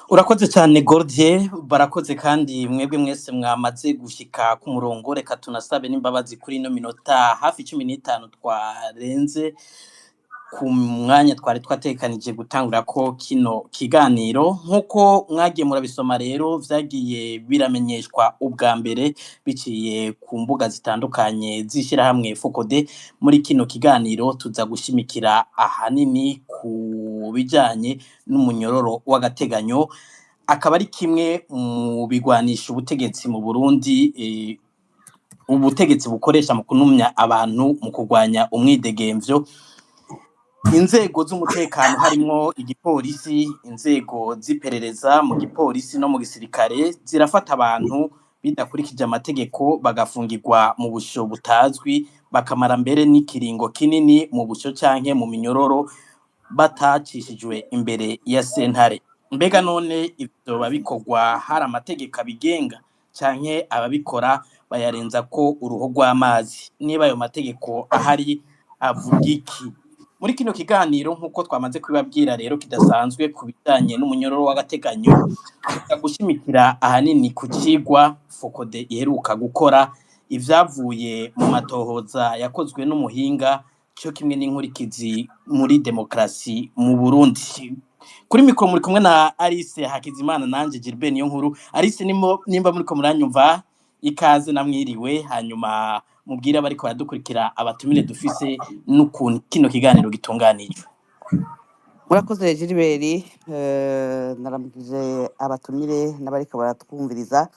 Urakoze cyane Gordier, barakoze kandi mwebwe mwese mwamaze gushika ku murongo, reka tunasabe n'imbabazi kuri ino minota hafi 15 twarenze ku mwanya twari twatekanije gutangura ko kino kiganiro. Nkuko mwagiye murabisoma rero vyagiye biramenyeshwa ubwa mbere biciye ku mbuga zitandukanye zishira hamwe Focode. Muri kino kiganiro tuza gushimikira ahanini ku bijanye n'umunyororo w'agateganyo, akaba ari kimwe mu bigwanisha ubutegetsi mu Burundi, ubutegetsi bukoresha mu kunumya abantu mu kurwanya umwidegemvyo. Inzego z'umutekano harimwo igipolisi, inzego z'iperereza mu gipolisi no mu gisirikare zirafata abantu bidakurikije amategeko bagafungirwa mu busho butazwi, bakamara mbere n'ikiringo kinini mu busho canke mu minyororo batacishijwe imbere ya sentare. Mbega none ivyo babikorwa hari amategeko abigenga canke ababikora bayarenza ko uruho rw'amazi? Niba ayo mategeko ahari avuga iki? Muri kino kiganiro nkuko twamaze kubibabwira rero kidasanzwe ku bijanye n'umunyororo w'agateganyo, gushimikira ahanini ku cigwa Focode iheruka gukora, ivyavuye mu matohoza yakozwe n'umuhinga cyo kimwe n'inkurikizi muri demokrasi mu Burundi. Kuri mikro muri kumwe na Alice Hakizimana nanje Gilbert Niyonkuru. Alice nimba muriko muranyumva, ikaze namwiriwe, hanyuma mubwira bariko baradukurikira abatumire dufise n'ukuntu kino kiganiro gitunganijwe. Murakoze Gilbert, naramukije abatumire n'abariko baratwumviriza.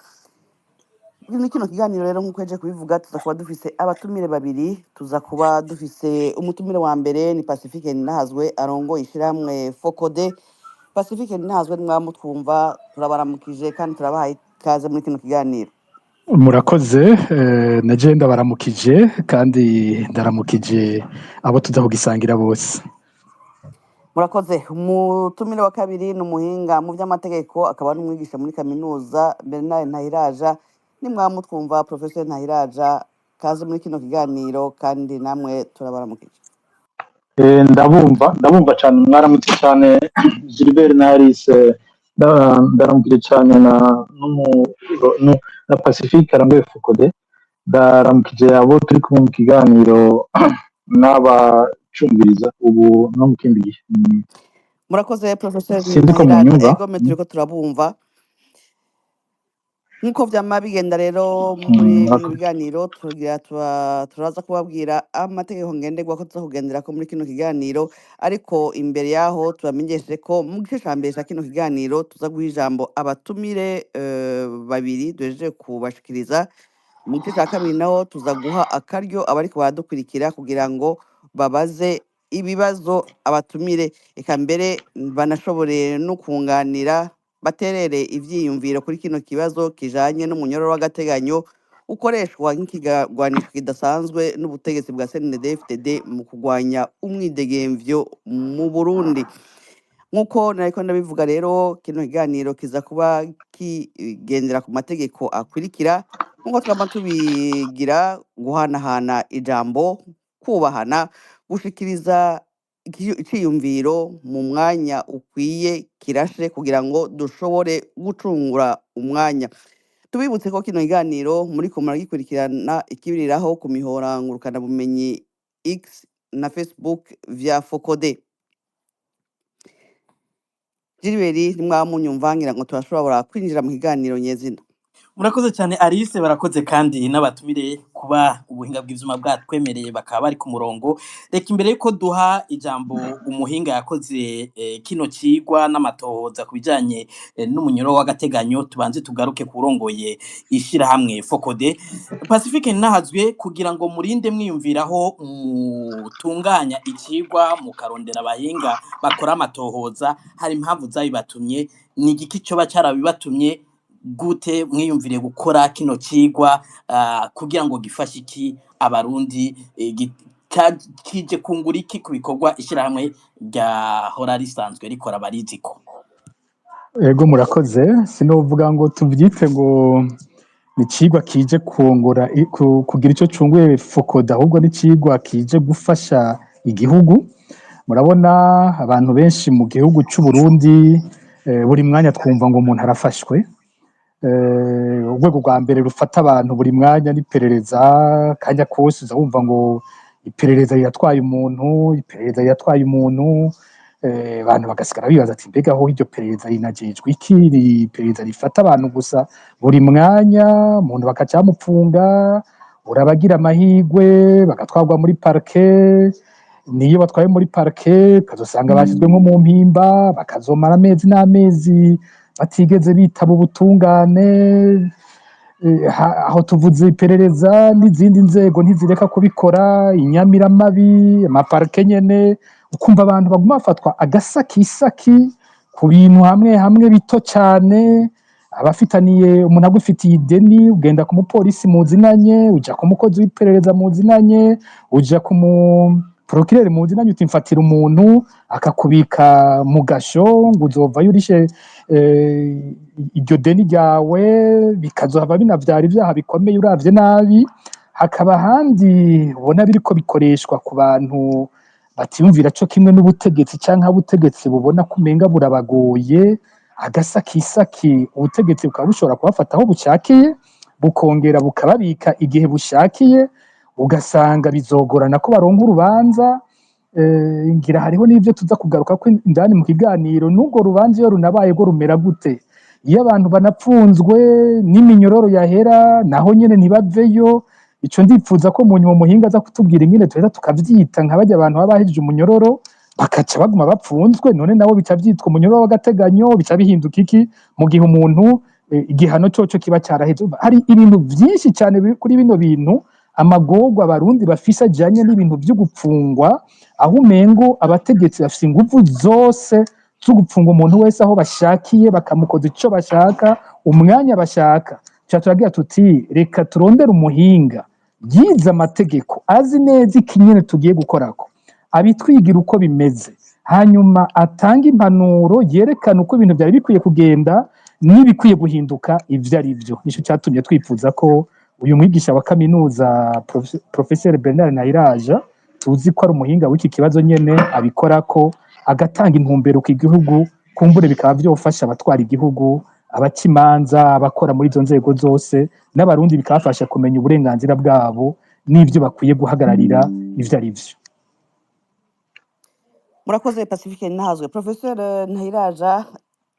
Muri kino kiganiro rero nkuko eje kubivuga tuza kuba dufise abatumire babiri, tuza kuba dufise umutumire wa mbere ni Pacifique Ninahazwe arongoye ishirahamwe Focode. Pacifique Ninahazwe mwamutwumva, turabaramukije kandi turabahaye ikaze muri kino kiganiro. Murakoze, naje ndabaramukije kandi ndaramukije abo tuza kugisangira bose. Murakoze. Umutumire wa kabiri ni umuhinga mu vy'amategeko akaba n'umwigisha muri kaminuza Bernard Ntahiraja. Nimwamutwumva Professor Ntahiraja, kaze muri kino kiganiro kandi namwe turabaramukije. Ndabumva cyane, mwaramutse cyane Gilbert na Alice, ndaramukije cyane na Pacifique arambuye Focode, ndaramukije abo turi kumwe mu kiganiro n'abacumviriza ubu no mu kindi gihe. Murakoze Professor Ntahiraja, ego turiko turabumva. Nkuko vyama bigenda rero muri bino biganiro turaza kubabwira amategeko ngenderwa ko tuza kugenderako muri kino kiganiro, ariko imbere yaho tubamenyeshe ko mu gice ca mbere ca kino kiganiro tuza guha ijambo abatumire babiri duhejeje kubashikiriza. Mu gice ca kabiri naho tuza guha akaryo abariko baradukurikira kugira ngo babaze ibibazo abatumire, eka mbere banashobore no kunganira baterere ivyiyumviro kuri kino kibazo kijanye n'umunyororo w'agateganyo ukoreshwa nk'ikigwanisho kidasanzwe n'ubutegetsi bwa CNDD-FDD mu kurwanya umwidegemvyo mu Burundi. Nkuko nariko ndabivuga rero, kino kiganiro kiza kuba kigendera ku mategeko akurikira nkuko twama tubigira: guhanahana ijambo, kubahana, gushikiriza iciyumviro mu mwanya ukwiye kirashe kugira ngo dushobore gucungura umwanya. Tubibutse ko kino kiganiro muriko muragikurikirana ikibiriraho ku mihora ngurukana bumenyi X na Facebook vya Focode. Gilbert, nimwamunyumva ngira ngo turashobora kwinjira mu kiganiro nyezina. Murakoze cyane Alice, barakoze kandi n'abatumire kuba ubuhinga bw'ivyuma bwatwemereye bakaba bari ku murongo. Reka imbere yuko duha ijambo umuhinga yakoze kino cigwa n'amatohoza ku bijanye n'umunyororo w'agateganyo, tubanze tugaruke kurongoye ishirahamwe Focode. Pacifique Ninahazwe, kugira ngo murinde mwiyumviraho mutunganya icigwa mukarondera abahinga bakora amatohoza, hari impamvu zabibatumye, ni igiki coba carabibatumye? Gute mwiyumviriye gukora kino cigwa kugira ngo gifashe iki abarundi, kije kungura iki ku bikorwa ishirahamwe ryahora risanzwe rikora bariziko? Ego murakoze, sinovuga ngo tuvyite ngo ni cigwa kije kungura kugira ico cunguye Focode, ahubwo ni cigwa kije gufasha igihugu. Murabona abantu benshi mu gihugu c'u Burundi buri mwanya twumva ngo umuntu arafashwe. Urwego rwa mbere rufata abantu buri mwanya n'iperereza, kanya kose uza wumva ngo iperereza yatwaye umuntu, abantu bagasigara bibaza ati mbega aho iryo perereza rinajejwe iki, iperereza rifata abantu gusa buri mwanya, umuntu bakaca bamupfunga, urabagira amahigwe bagatwarwa muri parke, niyo batwaye muri parke ukazosanga bashyizwe nko mu mpimba bakazomara amezi n'amezi batigeze bitaba ubutungane. Aho tuvuze iperereza n'izindi nzego ntizireka kubikora, inyamiramabi, amaparke nyene, ukumva abantu baguma bafatwa agasakisaki ku bintu hamwe hamwe bito cyane. Abafitaniye umuntu agufitiye ideni, ugenda ku mupolisi muzinanye, uja ku mukozi w'iperereza muzinanye, uja ku procureur muzinanye, uti mfatira umuntu akakubika mu gasho ngo uzovayo urishe iryo deni ryawe, bikazohava binavyara ivyaha bikomeye uravye nabi. Hakaba handi ubona biriko bikoreshwa ku bantu batiyumvira co kimwe n'ubutegetsi, canke ubutegetsi bubona kumenga burabagoye, agasakisaki ubutegetsi bukaba bushobora kubafata aho bushakiye, bukongera bukababika igihe bushakiye, ugasanga bizogorana ko baronka urubanza. Ngira hariho n'ivyo tuza kugaruka ko indani mu kiganiro, n'ubwo rubanza iyo runabaye go rumera gute, iyo abantu banapfunzwe n'iminyororo yahera naho nyene ntibaveyo. Ico ndipfuza ko mu muhinga aza kutubwira ingene tuheza tukavyita nka barya abantu baba bahejeje umunyororo bakaca baguma bapfunzwe, none nabo bica vyitwa umunyororo w'agateganyo, bica bihinduka iki mu gihe umuntu igihano coco kiba caraheze. Hari ibintu vyinshi cyane kuri bino bintu, amagorwa abarundi bafise ajanye n'ibintu vyo gupfungwa, aho umengo abategetsi bafise inguvu zose zo gupfunga umuntu wese aho bashakiye, bakamukoza ico bashaka umwanya bashaka. Turagira tuti reka turondere umuhinga yize amategeko, azi neza ikinyene tugiye gukorako, abitwigira uko bimeze, hanyuma atanga impanuro yerekana uko ibintu byari bikwiye kugenda n'ibikwiye guhinduka ivyo ari byo. Nico cyatumye twifuza ko uyu mwigisha wa kaminuza Professeur Bernard Ntahiraja, tuzi ko ari umuhinga w'iki kibazo nyene, abikorako agatanga intumbero ku gihugu, kumbure bikaba vyofasha abatwara igihugu, abacimanza, abakora muri izo nzego zose, n'abarundi bikabafasha kumenya uburenganzira bwabo n'ivyo bakwiye guhagararira ivyo ari vyo. Murakoze Pacifique Ntahazwe. Professeur Ntahiraja,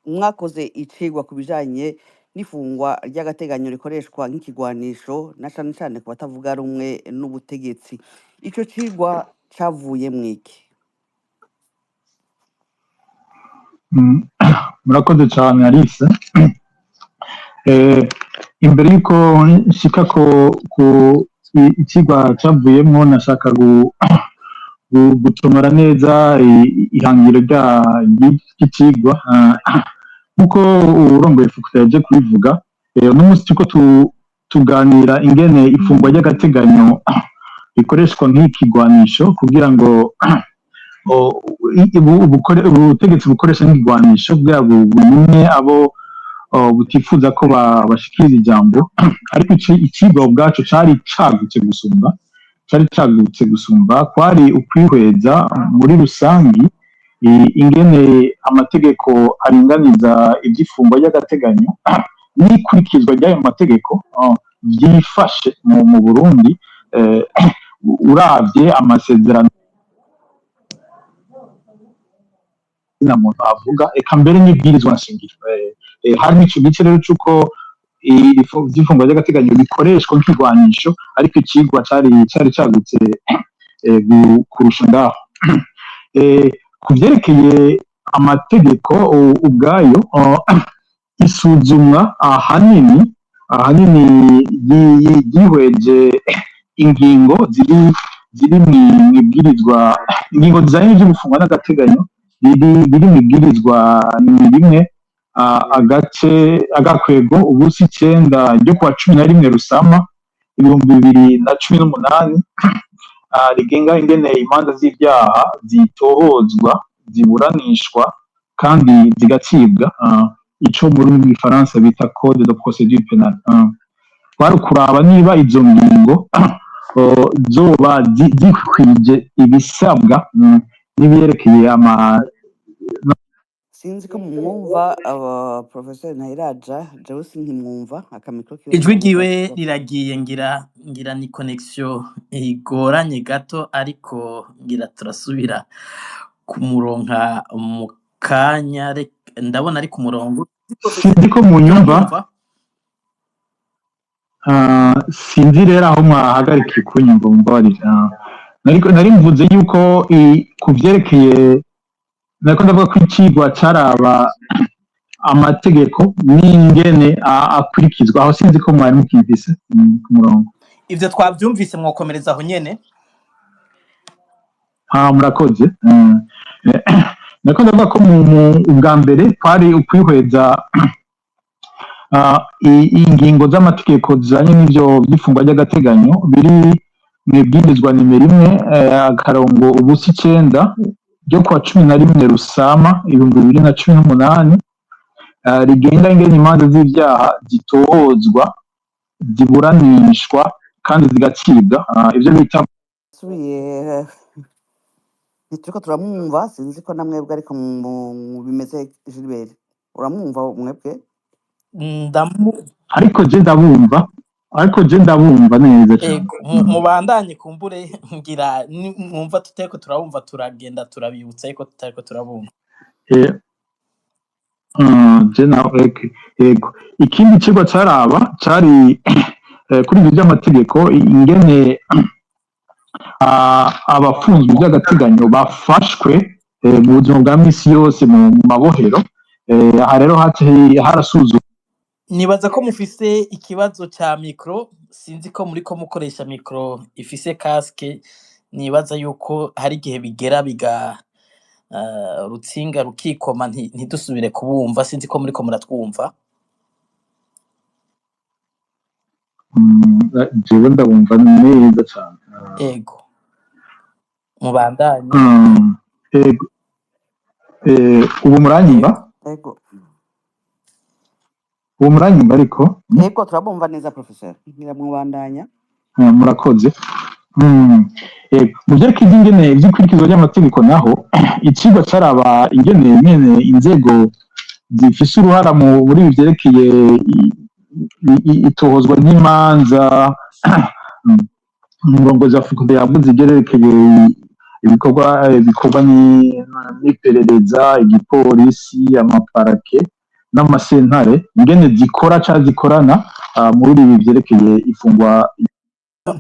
mwakoze icigwa ku bijanye n'ifungwa ry'agateganyo rikoreshwa nk'ikigwanisho na cane cane ku batavuga rumwe n'ubutegetsi. Ico cigwa cavuye mwiki? Murakoze cyane Alice. Imbere yuko nshika ku ikigwa cyavuyemo, nashaka gutomora neza ihangiro ry'ikigwa nkuko urongoye Fukuta yaje kubivuga. N'umunsi tuko tuganira ingene ifungwa ry'agateganyo rikoreshwa nk'ikigwanisho kugira ngo ubutegetsi bukoresha nk'ikigwanisho kugira ngo bumenye abo butifuza ko bashikiriza ijambo. Ariko ikigwa ubwaco cari cagutse gusumba, kwari ukwihweza muri rusangi ingene amategeko aringaniza ivy'ifungwa ry'agateganyo n'ikurikizwa ry'ayo mategeko vyifashe mu Burundi, uravye amasezerano na muntu avuga, eka mbere n'ibwirizwa nshingiro. Hari ico gice rero c'uko ivy'ifungwa ry'agateganyo bikoreshwa nk'ikigwanisho, ariko ikigwa cari cagutse kurusha ngaho. Ku vyerekeye amategeko ubwayo, isuzumwa ahanini yihweje ingingo ziri mw'ibwirizwa, ingingo zijanye n'ivyo gufungwa n'agateganyo biri mw'ibwirizwa rimwe agakwego ubusi 9 ryo kuwa 11 Rusama 2018 rigenga ingene imanza z'ivyaha zitohozwa, ziburanishwa kandi zigacibwa, ico mu rurimi rw'igifaransa bita code de procédure pénale. Kwari kuraba niba izo ngingo zoba zikwije ibisabwa n'ibyerekeye sinzi ko mwumva Professor Ntahiraja jewe sinkimwumva akamikro kiwe ijwi ntikariko ryiwe karashika. riragiye ngira ni connection igoranye gato ariko ngira turasubira kumuronka mu kanya ndabona ari ku murongo sinzi ko munyumva turamwumva sinzi rero aho mwahagarikiye kunyumva mumbabarira nari mvuze yuko ku vyerekeye nariko ndavuga ko icigwa caraba amategeko n'ingene akurikizwa aho sinzi ko mwari mukimvise ku murongo ivyo twavyumvise mwokomereza aho nyene murakoze nariko ndavuga ko ubwa mbere kwari ukwihweza ingingo z'amategeko zijanye n'ivyo by'ifungwa ry'agateganyo biri mw'ibwirizwa nimero 1/9 ryo kuwa 11 Rusama 2018 rigenga ingene imanza z'ivyaha zitohozwa ziburanishwa kandi zigacibwa ivyo bita Subiye ntituriko turamwumva sinzi ko namwebwe ariko bimeze Gilbert uramwumva mwebwe ariko je ndabumva neza cyane mubandanye kumbure ngira mwumva tutariko turabumva turagenda turabibutsa ariko tutariko turabumva je nawe yego ikindi cigwa caraba cari kuri ibyo by'amategeko ingene abafunzwe by'agateganyo bafashwe mu buzima bwa misi yose mu mabohero aha rero harasuzumwa nibaza ko mufise ikibazo ca micro sinzi ko muriko mukoresha micro ifise casque nibaza yuko hari igihe bigera biga rutsinga rukikoma ntidusubire kubumva sinzi ko muriko muratwumva jewe ndabumva neza cyane ego mubandanye ego ubu muranyumva ego ubu muranyumva ariko ego turabumva neza Professor ngira mubandanya murakoze mu vyerekeye ingene ivy'ikurikizwa ry'amategeko naho icigwa caraba ingene inzego zifise uruhara muri ibi vyerekeye itohozwa ry'imanza umurongozi wa FICODE yavuze ivyerekeye ibikorwa n'iperereza igipolisi amaparake n'amasentare ingene zikora canke zikorana muri ibi vyerekeye ifungwa.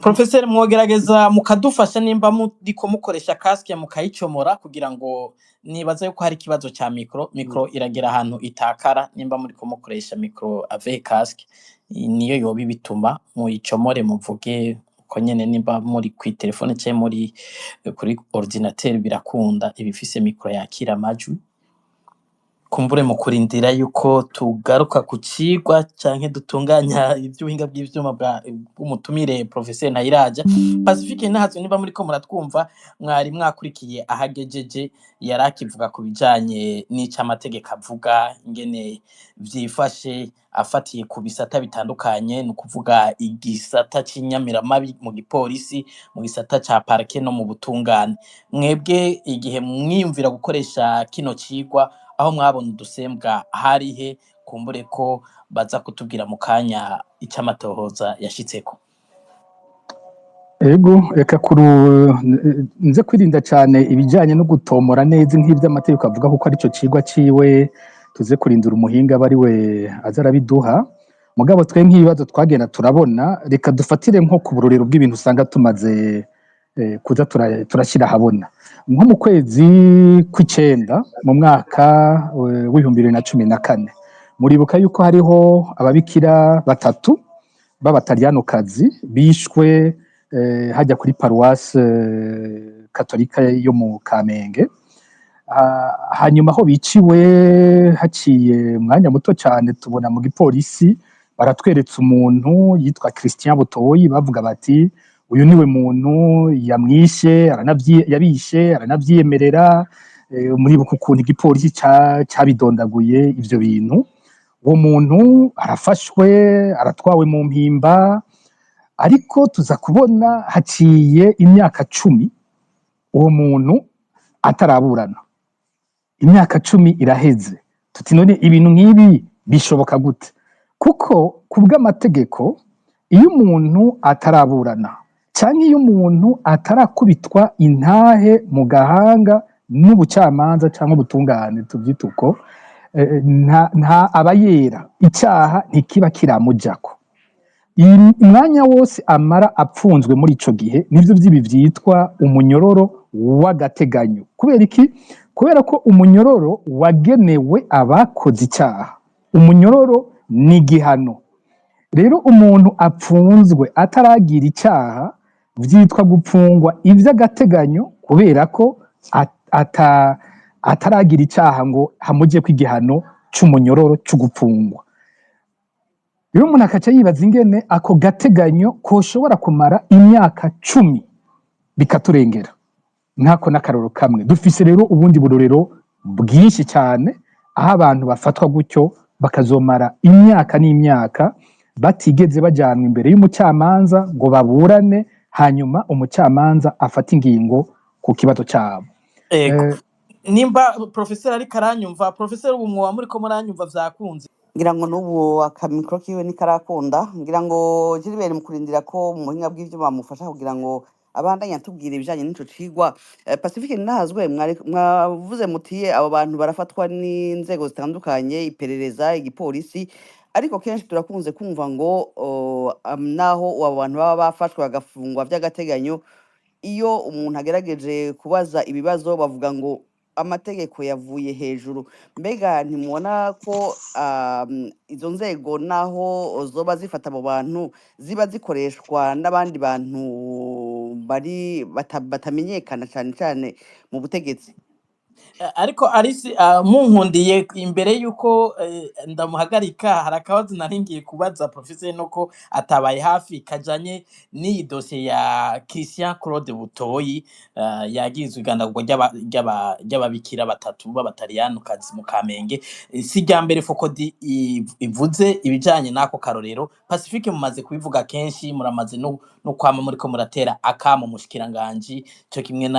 Professor mwogerageza mukadufasha nimba muriko mukoresha casque mukayicomora kugira ngo nibaza yuko hari ikibazo ca micro iragera ahantu itakara nimba muriko mukoresha micro avec casque niyo yoba bituma muyicomore muvuge ko nyene nimba muri kwi telefone cye muri kuri ordinateur birakunda ibifise micro yakira amajwi kumbure mu kurindira yuko tugaruka ku cigwa canke dutunganya ivy'ubuhinga bw'ivyuma bw'umutumire Professor Ntahiraja Pacifique Ntahazo niba muriko muratwumva mwari mwakurikiye ahagejeje yarakivuga ku bijanye n'icamategeko avuga ingene vyifashe afatiye ku bisata bitandukanye no kuvuga igisata c'inyamiramabi mu gipolisi mu gisata ca parke no mu butungane mwebwe igihe mwiyumvira gukoresha kino cigwa aho mwabona udusembwa harihe kumbure ko baza kutubwira mu kanya icamatohoza yashitseko ego reka nze kwirinda cyane ibijyanye no gutomora neza nk'iby'amategeko avuga kuko arico cigwa ciwe tuze kurindira umuhinga bari we azarabiduha mugabo twe nk'ibibazo twagenda turabona reka dufatire nko ku burorero bw'ibintu usanga tumaze kuza turashyira ahabona nko mu kwezi kw'icenda mu mwaka w'2014 muribuka yuko hariho ababikira batatu b'abataliyanokazi bishwe hajya kuri paruwase katolika yo mu Kamenge hanyuma aho biciwe haciye umwanya muto cyane tubona mu gipolisi baratweretse umuntu yitwa Christian Butoyi bavuga bati uyu niwe muntu yamwishe yabishe aranavyiyemerera muribuka ukuntu igipolisi cabidondaguye ivyo bintu uwo muntu arafashwe aratwawe mu mpimba ariko tuza kubona haciye imyaka 10 uwo muntu ataraburana imyaka 10 iraheze, tuti none ibintu nk'ibi bishoboka gute? Kuko kubw'amategeko iyo umuntu ataraburana cyangwa iyo umuntu atarakubitwa intahe mu gahanga n'ubucamanza cyangwa ubutungane tubyita uko, nta abayera, icyaha ntikiba kiramujako. Umwanya wose amara apfunzwe muri ico gihe nivyo vyibi vyitwa umunyororo w'agateganyo. Kubera iki? Kubera ko umunyororo wagenewe abakoze icyaha. Umunyororo ni igihano. Rero umuntu apfunzwe ataragira icyaha vyitwa gupfungwa ivy'agateganyo kubera ko ataragira icyaha ngo hamuje kw'igihano c'umunyororo c'ugupfungwa. Rero umuntu akaca yibaza ingene ako gateganyo koshobora kumara imyaka 10 bikaturengera. Nkako n'akaroro kamwe. Dufise rero ubundi burorero bwinshi cyane aho abantu bafatwa gutyo bakazomara imyaka n'imyaka batigeze bajyanwa imbere y'umucamanza ngo baburane, hanyuma umucamanza afata ingingo ku kibazo cyabo. Nimba professeur ari karanyumva, professeur ubu mwa muri ko muranyumva vyakunze. Ngira ngo n'ubu akamikro kiwe ni karakunda, ngira ngo Gilbert mu kurindira ko mu buhinga bw'ivyo bamufasha kugira ngo abandanya tubwire ibijanye n'ico cigwa. Pacifique Nahazwe mwavuze mutiye abo bantu barafatwa n'inzego zitandukanye, iperereza, igipolisi, ariko kenshi turakunze kumva ngo naho abo bantu baba bafashwe bagafungwa vy'agateganyo, iyo umuntu agerageje kubaza ibibazo bavuga ngo amategeko yavuye hejuru. Mbega ntimubona ko izo nzego naho zoba zifata abo bantu ziba zikoreshwa n'abandi bantu batamenyekana cyane cyane mu butegetsi? Ariko Arisi munkundiye imbere yuko ndamuhagarika harakabazo naringiye kubaza professeur nuko atabaye hafi kajanye n'iyi dossier ya Christian Claude Butoyi yagizwe igandagurwa ry'ababikira batatu b'abataliyanokazi mu Kamenge. Si rya mbere Fokodi ivuze ibijanye nako karorero. Pacifique mumaze kubivuga kenshi, muramaze no kwama muriko muratera akamo mushikiranganje cyo kimwe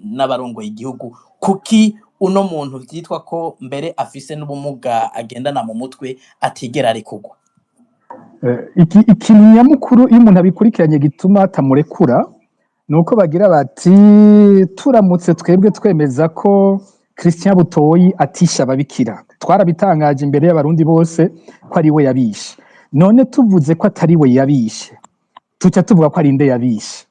n'abarongoye igihugu. Kuki uno muntu vyitwa ko mbere afise n'ubumuga agendana mu mutwe atigera ari kugwa? Ikintu nyamukuru iyo umuntu abikurikiranye gituma atamurekura nuko bagira bati turamutse twebwe twemeza ko Christian Butoyi atisha ababikira, twarabitangaje imbere y'abarundi bose ko ari we yabishe. None tuvuze ko atari we yabishe, tuca tuvuga ko ari inde yabishe.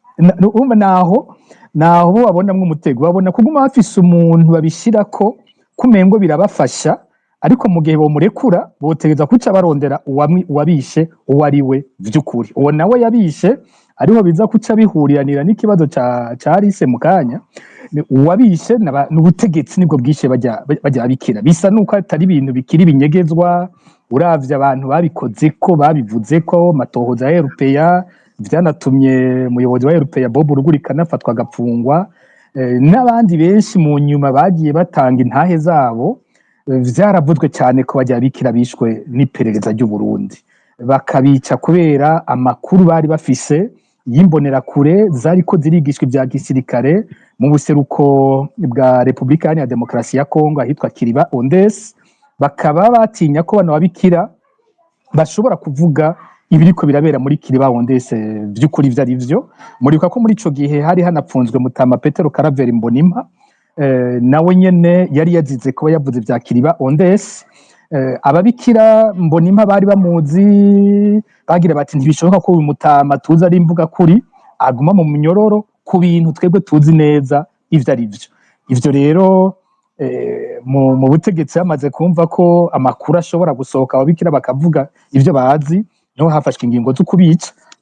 Naho bo babonamwe umutego, babona kuguma bafise umuntu babishira ko kumengo birabafasha, ariko mu gihe bo murekura botegeza kuca barondera uwabishe uwo ari we vy'ukuri. Uwo nawe yabishe ariho biza kuca bihuriranira n'ikibazo ca Alice mu kanya. Uwabishe n'ubutegetsi nibwo bwishe bajya babikira. Bisa nuko atari ibintu bikiri binyegezwa, uravye abantu babikoze ko babivuze ko matohoza ya RPA vyanatumye umuyobozi wa RPA Bob Rugurika afatwa agapfungwa, n'abandi benshi mu nyuma bagiye batanga intahe zabo. Vyaravuzwe cyane ko bajya bikira bishwe n'iperereza ry'u Burundi, bakabica kubera amakuru bari bafise yimbonera kure zariko zirigishwa ibya gisirikare mu buseruko bwa Republika ya Demokarasi ya Kongo ahitwa Kiriba Ondes. Bakaba batinya ko bano babikira bashobora kuvuga ibiriko birabera muri Kiriba Ondes vy'ukuri vyari vyo. Muribuka ko muri ico gihe hari hanapfunzwe Mutama Petero Karaveri Mbonimpa, nawe nyene yari yazize kuba yavuze vya Kiriba Ondes. Ababikira Mbonimpa bari bamuzi, bagira bati ntibishoboka ko uyu Mutama tuzi ari imvuga kuri aguma mu munyororo ku bintu twebwe tuzi neza ivyo ari vyo. Ivyo rero mu butegetsi bamaze kumva ko amakuru ashobora gusohoka, ababikira bakavuga ivyo bazi, niho hafashwe ingingo zo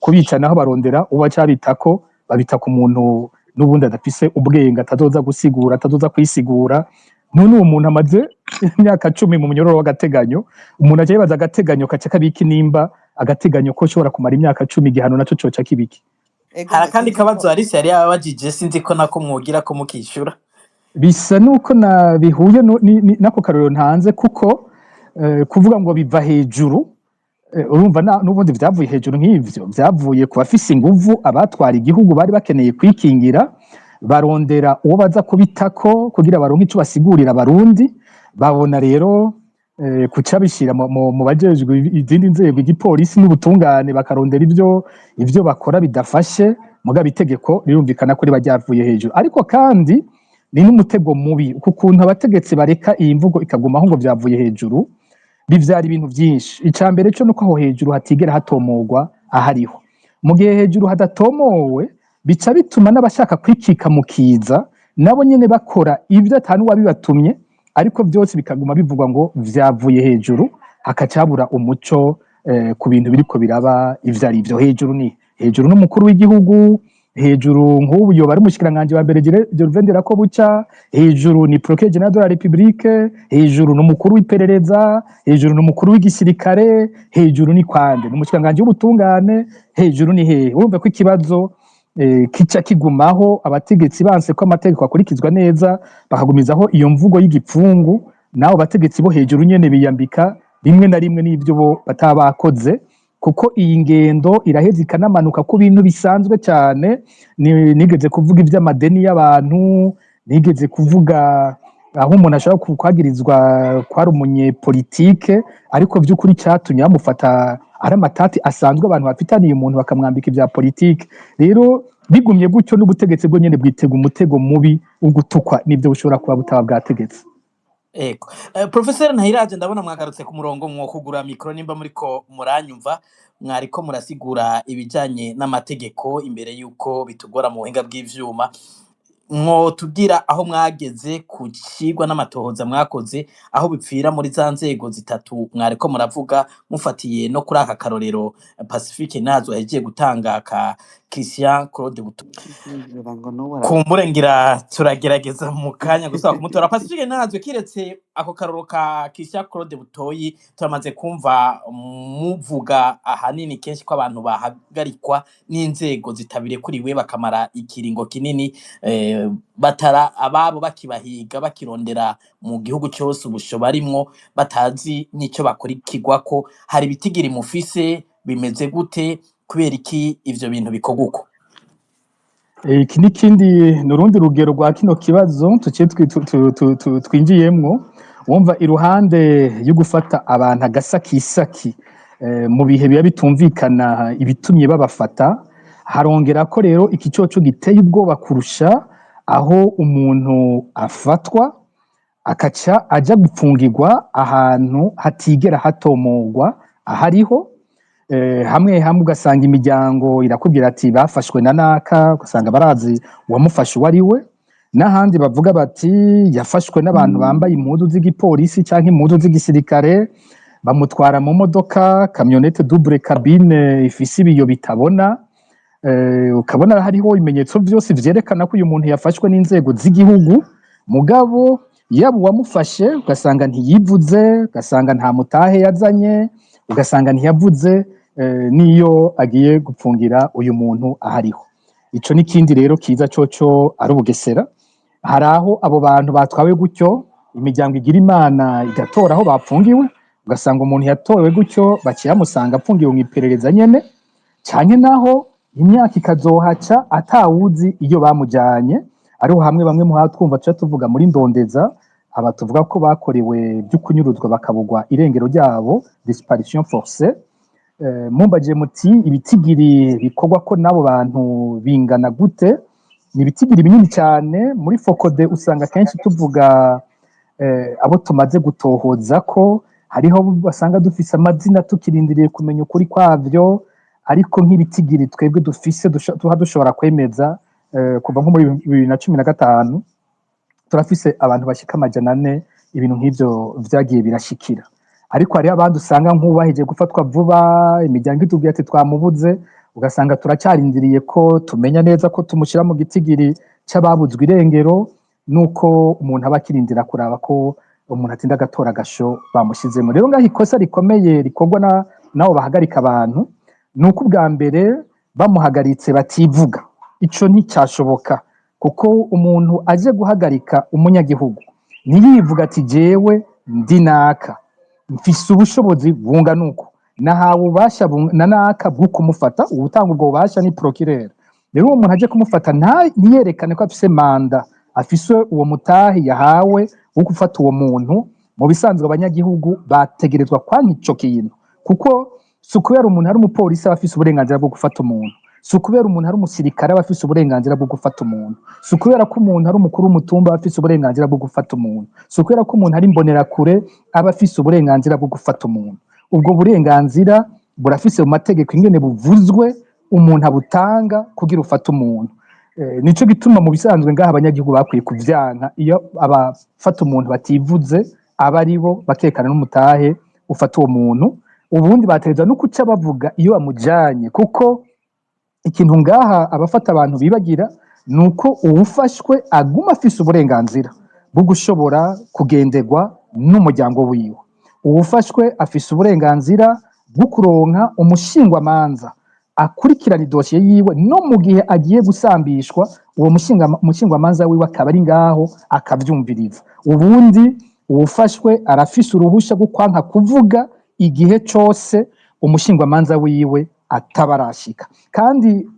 kubica naho barondera uba cabitako, babita ku muntu n'ubundi adafise ubwenge, atazoza gusigura, atazoza kwisigura. None uwo muntu amaze imyaka 10 mu munyororo w'agateganyo. Umuntu aje yibaza agateganyo kaca kabiki nimba agateganyo ko shobora kumara imyaka 10 igihano naco coca kibiki. Hari kandi kabazo Alice yari yabajije, sinzi ko nako mwogira ko mukishura. Bisa nuko na bihuye nako karoro ntanze, kuko kuvuga ngo biva hejuru, urumva n'ubundi vyavuye hejuru nk'ivyo vyavuye ku bafise inguvu, abatwara igihugu bari bakeneye kwikingira. barondera uwo baza kubitako kugira baronke ico basigurira abarundi, babona rero kuca bishira mu bajejwe izindi nzego igipolisi n'ubutungane bakarondera ivyo bakora bidafashe, mugabo itegeko rirumvikana ko riba ryavuye hejuru. Ariko kandi ni n'umutego mubi kukuntu abategetsi bareka iyi mvugo ikagumaho ngo vyavuye hejuru, bivyara ibintu vyinshi. Ica mbere co nuko aho hejuru hatigera hatomorwa ahariho. Mu gihe hejuru hadatomowe bica bituma n'abashaka kwikika mu kiza nabo nyene bakora ivyo atanu wabibatumye, ariko byose bikaguma bivugwa ngo vyavuye hejuru, hakacabura umuco ku bintu biriko biraba ivyo ari vyo. Hejuru n'umukuru w'igihugu, hejuru nk'ubu yoba ari umushikiranganje wa mbere Gervais Ndirakobuca, hejuru ni Procureur General de la République, hejuru n'umukuru w'iperereza, hejuru n'umukuru w'igisirikare, hejuru ni kwande n'umushikiranganje w'ubutungane, hejuru ni hehe. Urumva ko ikibazo kica kigumaho, abategetsi banse ko amategeko akurikizwa neza bakagumizaho iyo mvugo y'igipfungu, nabo bategetsi bo hejuru nyene biyambika rimwe na rimwe n'ivyo bo batabakoze, kuko iyi ngendo iraheza ikanamanuka ku bintu bisanzwe cyane. Nigeze kuvuga ivy'amadeni y'abantu, nigeze kuvuga aho umuntu ashobora kwagirizwa kwari umunyepolitike, ariko vy'ukuri catumye bamufata ari amatati asanzwe abantu bafitaniye umuntu bakamwambika ivya politike. Rero bigumye gutyo n'ubutegetsi bwo nyene bwitega umutego mubi wo gutukwa n'ivyo bushobora kuba butaba bwategetse. Ego. Professor Ntahiraje, ndabona mwagarutse ku murongo mwokugura mikro nimba muriko muranyumva, mwariko murasigura ibijanye n'amategeko imbere yuko bitugora mu buhinga bw'ivyuma. Mwotubwira aho mwageze ku cigwa n'amatohoza mwakoze, aho bipfira muri za nzego zitatu mwariko muravuga, mufatiye no kuri aka karorero Pacifique Nazo yagiye gutanga ka Christian Claude kumbure ngira turagerageza mu kanya gusaba kumutora. Pacifique Nazo kiretse ako karoro ka Christian Claude Butoyi, turamaze kumva muvuga ahanini kenshi ko abantu bahagarikwa n'inzego zitabire kuriwe bakamara ikiringo kinini batara ababo bakibahiga bakirondera mu gihugu cyose ubusho barimwo batazi nico bakurikirwa. Ko hari bitigiri mufise bimeze gute, kubera iki ivyo bintu bikoguko? Iki n'ikindi n'urundi rugero rwa kino kibazo tuciye twinjiyemwo. Wumva iruhande yo gufata abantu agasakisaki mu bihe biba bitumvikana ibitumye babafata, harongera ko rero iki coco giteye ubwoba kurusha, aho umuntu afatwa akaca aja gupfungirwa ahantu hatigera hatomorwa ahariho. Hamwe ugasanga imiryango irakubwira ati bafashwe na naka, ugasanga barazi uwamufashe uwo ari we. N'ahandi bavuga bati yafashwe n'abantu bambaye impuzu z'igipolisi canke impuzu z'igisirikare, bamutwara mu modoka camionette double cabine ifise ibiyo bitabona. Ukabona hariho ibimenyetso vyose vyerekana ko uyu muntu yafashwe n'inzego z'igihugu, mugabo yaba uwamufashe ugasanga ntiyivuze, ugasanga nta mutahe yazanye, ugasanga ntiyavuze niyo agiye gupfungira uyu muntu ahariho. Ico n'ikindi rero kiza coco ari ubugesera. Hari aho abo bantu batwawe gutyo, imiryango igira imana igatora aho bapfungiwe, ugasanga umuntu yatowe gutyo baciye bamusanga apfungiwe mu iperereza nyene, canke naho imyaka ikazohaca atawuzi iyo bamujanye. Ariho hamwe bamwe mu twumva tuca tuvuga muri ndondeza, aba tuvuga ko bakorewe by'ukunyuruzwa bakabugwa irengero ryabo, disparition forcée. Mumbaje muti ibitigiri bikorwa ko nabo bantu bingana gute? Ni ibitigiri binini cyane. Muri Focode usanga kenshi tuvuga abo tumaze gutohoza ko hariho basanga dufise amazina tukirindiriye kumenya ukuri kwavyo, ariko nk'ibitigiri twebwe dufise dushobora kwemeza kuva nko muri 2015 turafise abantu bashika 400 ibintu nk'ivyo vyagiye birashikira. Ariko hari abandi usanga nk'ubaheje gufatwa vuba, imiryango itubwiye ati twamubuze, ugasanga turacarindiriye ko tumenya neza ko tumushira mu gitigiri c'ababuzwe irengero, nuko umuntu aba akirindira kuraba ko umuntu atinda agatora agasho bamushizemo. Rero ngaho ikosa rikomeye rikorwa nabo bahagarika abantu, nuko ubwa mbere bamuhagaritse bativuga. Ico nticyashoboka, kuko umuntu aje guhagarika umunyagihugu ntiyivuga ati jewe ndi naka, mfise ubushobozi bungana uko, nahawe ububasha na naka bwo kumufata. Ubutanga ubwo bubasha ni procureur. rero uwo muntu aje kumufata ntiyerekane ko afise manda, afise uwo mutahe yahawe wo gufata uwo muntu. Mu bisanzwe abanyagihugu bategerezwa kwanka ico kintu, kuko si ukubera umuntu ari umupolisi aba afise uburenganzira bwo gufata umuntu, si ukubera umuntu ari umusirikare aba afise uburenganzira bwo gufata umuntu, si ukubera ko umuntu ari umukuru w'umutumba aba afise uburenganzira bwo gufata umuntu, si ukubera ko umuntu ari imbonerakure aba afise uburenganzira bwo gufata umuntu. Ubwo burenganzira burafise mu mategeko ingene buvuzwe umuntu abutanga kugira ufata umuntu. Nico gituma mu bisanzwe ngaha abanyagihugu bakwiye kuvyanka iyo abafata umuntu bativuze aba aribo bakekana n'umutahe ufata uwo muntu. Ubundi batereza no kuca bavuga iyo bamujanye, kuko ikintu ngaha abafata abantu bibagira nuko uwufashwe aguma afise uburenganzira bwo gushobora kugenderwa n'umuryango wiwe. Uwufashwe afise uburenganzira bwo kuronka umushingwamanza akurikirana idosiye yiwe, no mu gihe agiye gusambishwa uwo mushingwamanza wiwe akaba ari ngaho akavyumviriza. Ubundi uwufashwe arafise uruhusha rwo kwanka kuvuga igihe cose umushingwamanza wiwe atabarashika, kandi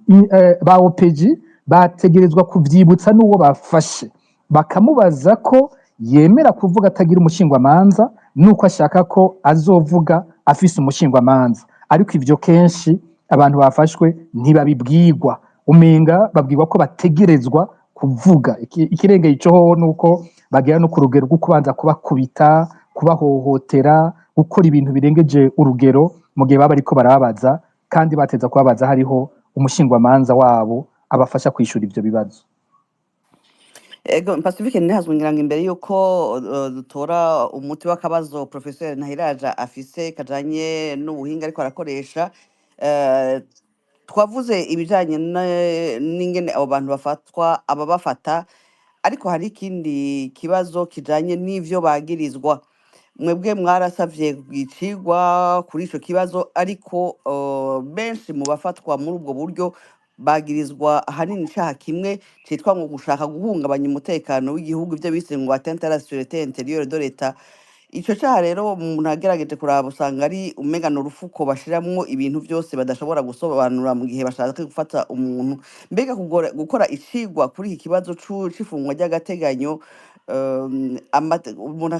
ba OPG bategerezwa kuvyibutsa n'uwo bafashe, bakamubaza ko yemera kuvuga atagira umushingwamanza, nuko ashaka ko azovuga afise umushingwamanza. Ariko ivyo kenshi abantu bafashwe ntibabibwirwa, umenga babwirwa ko bategerezwa kuvuga. Ikirengeye ico nuko bagera no ku rugero rwo kubanza kubakubita, kubahohotera, gukora ibintu birengeje urugero mu gihe baba ariko barababaza, kandi bateza kubabaza hariho umushingwamanza wabo abafasha kwishura ivyo bibazo. Ego Pacifique ntihazwe ngira ngo imbere yuko dutora umuti w'akabazo Professeur Ntahiraja afise kajanye n'ubuhinga ariko arakoresha, twavuze ibijanye n'ingene abo bantu bafatwa, ababafata, ariko hari ikindi kibazo kijanye n'ivyo bagirizwa. Mwebwe mwarasavye kwicigwa kuri ico kibazo, ariko benshi mu bafatwa muri ubwo buryo bagirizwa ahanini icaha kimwe citwa ngo gushaka guhungabanya umutekano w'igihugu, ivyo bise ngo atteinte à la sécurité intérieure de l'État. Ico caha rero umuntu agerageje kuraba usanga ari umegano urufuko bashiramwo ibintu vyose badashobora gusobanura mu gihe bashaka gufata umuntu. Mbega gukora icigwa kuri iki kibazo c'ifungwa ry'agateganyo, umuntu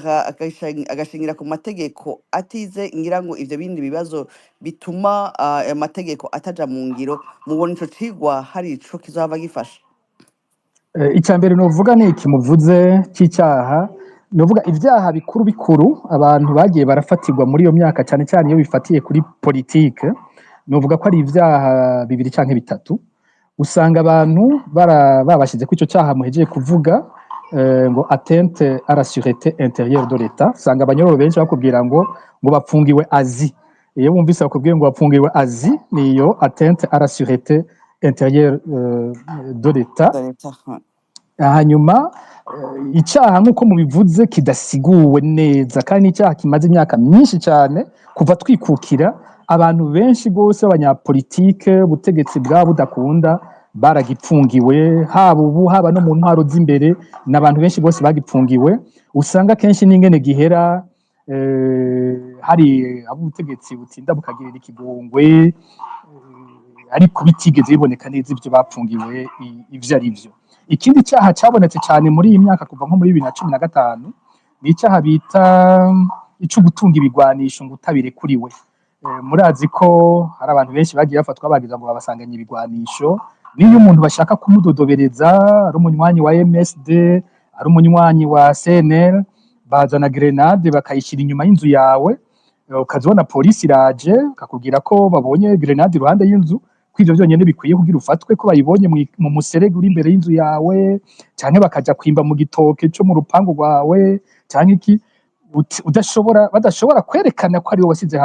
agashingira ku mategeko atize, ngira ngo ivyo bindi bibazo bituma amategeko ataja mu ngiro, mubona ico cigwa hari ico kizohava gifasha? Icambere novuga ni iki muvuze c'icaha, novuga ivyaha bikuru bikuru abantu bagiye barafatirwa muri iyo myaka, cane cyane iyo bifatiye kuri politique, novuga ko ari ivyaha bibiri canke bitatu. Usanga abantu babashize ko ico caha muhejeje kuvuga, ngo atteinte à la sûreté intérieure de l'État. Usanga abanyororo benshi bakubwira ngo bapfungiwe azi. Iyo bumvise bakubwiye ngo bapfungiwe azi, niyo atteinte à la sûreté intérieure de l'État. Hanyuma icaha nk'uko mubivuze kidasiguwe neza, kandi icaha kimaze imyaka myinshi cyane kuva twikukira. Abantu benshi gose abanyapolitike ubutegetsi bwabo budakunda baragipfungiwe, haba ubu haba no mu ntwaro z'imbere n'abantu benshi bose bagipfungiwe. Usanga kenshi n'ingene gihera hari abo ubutegetsi butinda bukagirira ikigongwe, ariko bitigeze biboneka neza ivyo bapfungiwe ivyo ari vyo. Ikindi cyaha cyabonetse cyane muri iyi myaka kuva nko muri 2015 ni icyaha bita ico gutunga ibigwanisho ngo utabirekuriwe. Murazi ko hari abantu benshi bagiye bafatwa bagiza ngo babasanganye ibigwanisho, niyo umuntu bashaka kumudodobereza ari umunywanyi wa MSD, ari umunywanyi wa CNL, bazana grenade bakayishira inyuma y'inzu yawe, ukazibona polisi iraje kakubwira ko babonye grenade iruhande y'inzu, kw'ivyo vyonyene bikwiye kugira ufatwe ko bayibonye mu muserege uri imbere y'inzu yawe, canke bakaja kwimba mu gitoke cyo mu rupangu rwawe, canke iki badashobora kwerekana ko ari wowe wasize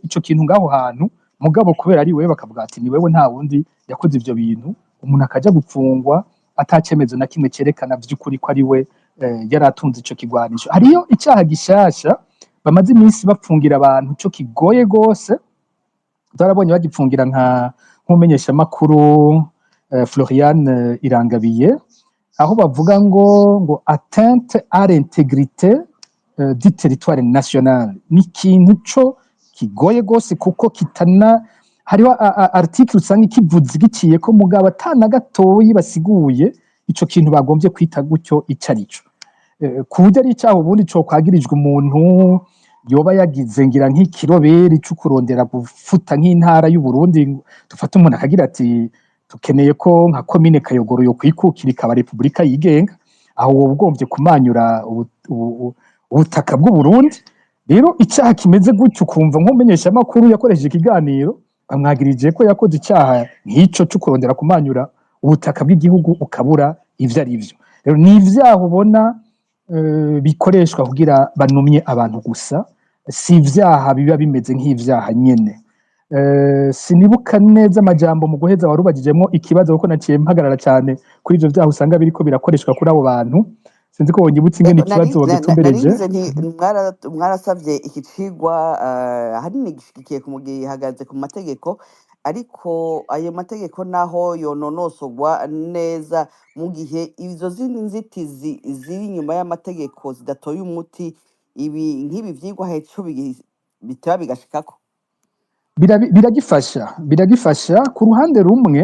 ico kintu ngaho hantu, mugabo kubera ari wewe bakavuga ati ni wewe nta wundi yakoze ivyo bintu, umuntu akaja gupfungwa atacemezo na kimwe cerekana vy'ukuri ko ari we yaratunze ico kigwanisho. Hariyo icaha gishasha bamaze iminsi bapfungira abantu cyo kigoye gose, turabonye bagipfungira nk'umumenyesha makuru Florian Irangabiye, aho bavuga ngo atteinte à l'intégrité du territoire national. Ni ikintu co kigoye gose kuko hariho article usanga ikivuze giciye ko mugabo atana gatoyi basiguye ico kintu bagombye kwita gutyo icarico ku buryo ari icyaha ubundi cyo kwagirijwe umuntu yoba yagize ngira nk'ikiroberi cyo kurondera gufuta nk'intara y'u Burundi dufata umuntu akagira ati tukeneye ko nka komine Kayogoro yo kwikukira ikaba repubulika yigenga aho wowe ugombye kumanyura ubutaka bw'u Burundi rero icyaha kimeze gutyo ukumva nk'umenyesha amakuru yakoresheje ikiganiro bamwagirije ko yakoze icyaha nk'ico cyo kurondera kumanyura ubutaka bw'igihugu ukabura ivyo ari byo rero ni ivyaha ubona bikoreshwa kugira banumye abantu gusa si ivyaha biba bimeze nk'ivyaha nyene sinibuka neza amajambo mu guheza warubagijemo ikibazo kuko naciye mpagarara cyane kuri ivyo vyaha usanga biriko birakoreshwa kuri abo bantu sinzi ko wonyibutse ingene ikibazo wagitumbereje mwarasavye iki cigwa ahanini gishigikiye ku gihagaze ku mategeko ariko ayo mategeko naho yononosogwa neza mu gihe izo zindi nzitizi ziri inyuma y'amategeko zidatoye umuti ibi nk'ibi vyigwa heco bitaba bigashikako biragifasha ku ruhande rumwe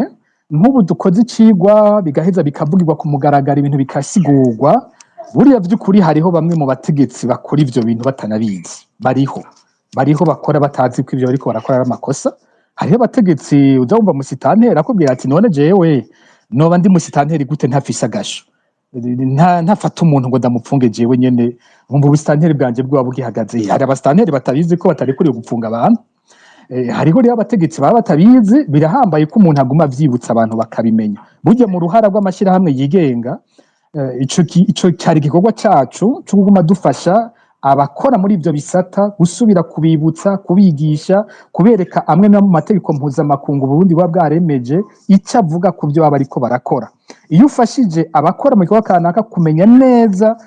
nk'ubu dukoze icigwa bigaheza bikavugirwa ku mugaragaro ibintu bikasigurwa buriya vy'ukuri hariho bamwe mu bategetsi bakora ivyo bintu batanabizi bariho bakora batazi ko ivyo bariko barakora ari amakosa hariho abategetsi uza wumva musitanteri akubwira ati none jewe noba ndi musitanteri gute ntafise agasho ntafata umuntu ngo ndamupfunge jewe nyene nkumva ubusitanteri bwanje bwaba bugihagaze hari abasitanteri batabizi ko batarekuriye gupfunga abantu hariho rero abategetsi baba batabizi birahambaye ko umuntu aguma avyibutsa abantu bakabimenya burya mu ruhara rw'amashyirahamwe yigenga ico cyari igikorwa cacu cyo kuguma dufasha abakora muri ivyo bisata gusubira kubibutsa kubigisha kubereka amwe mu mategeko mpuzamakungu Burundi buba bwaremeje icyo avuga ku byo baba ariko barakora iyo ufashije abakora mu gikorwa kanaka kumenya neza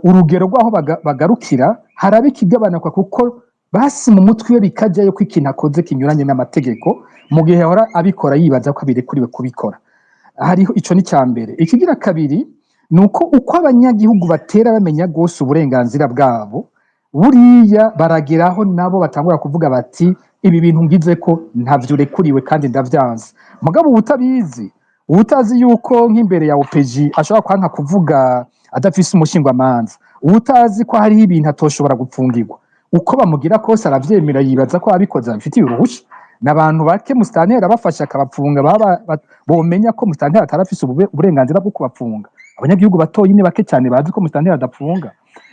urugero rw'aho bagarukira haraba ikigabanuka kuko basi mu mutwe we bikajyayo ko ikintu akoze kinyuranye n'amategeko mu gihe ahora abikora yibaza ko abirekuriwe kubikora hariho ico ni cyambere ikigira kabiri nuko uko abanyagihugu batera bamenya gose uburenganzira bwabo buriya barageraho nabo batangura kuvuga bati ibi bintu ngize ko ntavyo urekuriwe kandi ndavyanze mugabo utazi yuko nk'imbere ya OPG ashobora kwanka kuvuga adafise umushingwamanza utazi ko hariho ibintu atoshobora gupfungirwa uko bamugira kose aravyemera yibaza ko abikoze abifitiye uruhusha n'abantu bake musitanteri abafasha akabapfunga bomenya ko musitanteri atarafise uburenganzira bwo kubapfunga abanyagihugu batoyi ni bake cyane bazi ko musitanteri adapfunga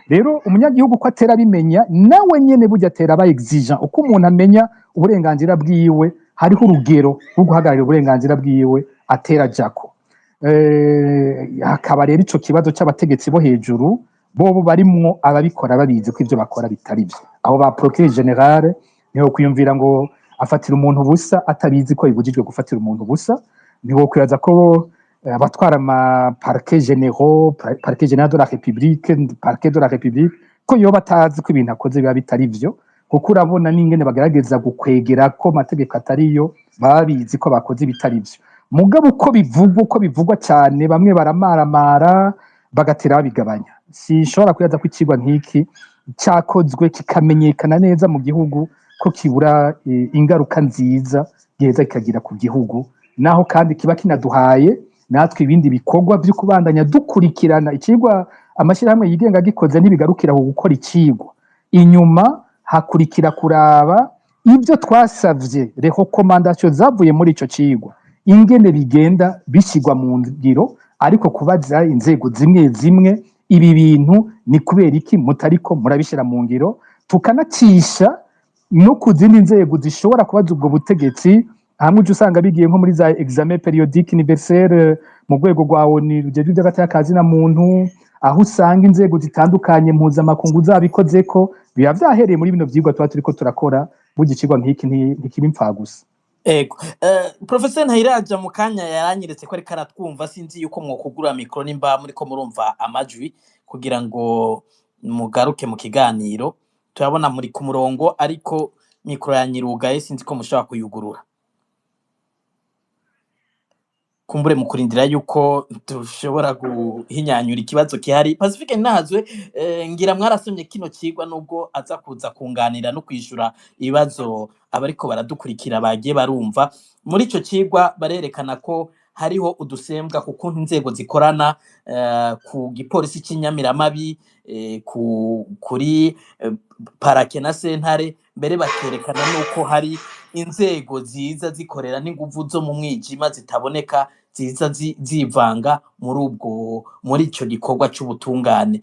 rero umunyagihugu ko atera bimenya nawe nyene burya atera aba exigent uko umuntu amenya uburenganzira bwiwe hariho urugero rwo guhagararira uburenganzira bwiwe atera jako hakaba rero ico kibazo c'abategetsi bo hejuru bobo barimwo ababikora babizi ko ivyo bakora bitari byo aho ba procureur general niho kwiyumvira ngo afatira umuntu busa atabizi ko ibujijwe gufatira umuntu busa niho kwibaza ko abatwara ama parquet généraux parquet général de la république parquet de la république ko yo batazi ko ibintu akoze biba bitari byo kuko urabona n'ingene bagarageza gukwegera ko amategeko atariyo babizi ko bakoze bitari byo mugabo uko bivugwa cyane bamwe baramaramara bagatera babigabanya sinshobora kuyaza ko ikigwa nk'iki cyakozwe kikamenyekana neza mu gihugu ko kibura ingaruka nziza giheza kikagira ku gihugu naho kandi kiba kinaduhaye natwe ibindi bikorwa byo kubandanya dukurikirana ikigwa amashyirahamwe yigenga gikoze ntibigarukira ku gukora ikigwa inyuma hakurikira kuraba ibyo twasavye recommandation zavuye muri ico cigwa ingene bigenda bishyirwa mu ngiro ariko kubaza inzego zimwe ibi bintu ni kubera iki mutariko murabishira mu ngiro tukanacisha no ku zindi nzego zishobora kubaza ubwo butegetsi hamwe uje usanga bigiye nko muri za examen periodique universelle mu rwego rwa ONU rujejwe iby'agatakazi na muntu aho usanga inzego zitandukanye mpuzamakungu zabikoze ko biba vyahereye muri bino vyigwa tuba turiko turakora burya ikigwa nk'iki ntikiba impfa gusa ego Professor Ntahiraja mu kanya yaranyeretse ko ariko aratwumva sinzi yuko mwokugura mikro nimba muriko murumva amajwi kugira ngo mugaruke mu kiganiro turabona muri ku murongo ariko mikro yanyirugaye sinzi ko mushobora kuyugurura kumbure mu kurindira yuko dushobora guhinyanyura ikibazo kihari. Pacifique Ninahazwe, ngira mwarasomye kino cigwa nubwo aza kuza kunganira no kwishura ibibazo abariko baradukurikira bagiye barumva. Muri ico cigwa barerekana ko hariho udusembwa ku kuntu inzego zikorana ku gipolisi c'Inyamiramabi, kuri parake na sentare, mbere bakerekana nuko hari inzego ziza zikorera n'inguvu zo mu mwijima zitaboneka, ziza zivanga muri ico gikorwa c'ubutungane.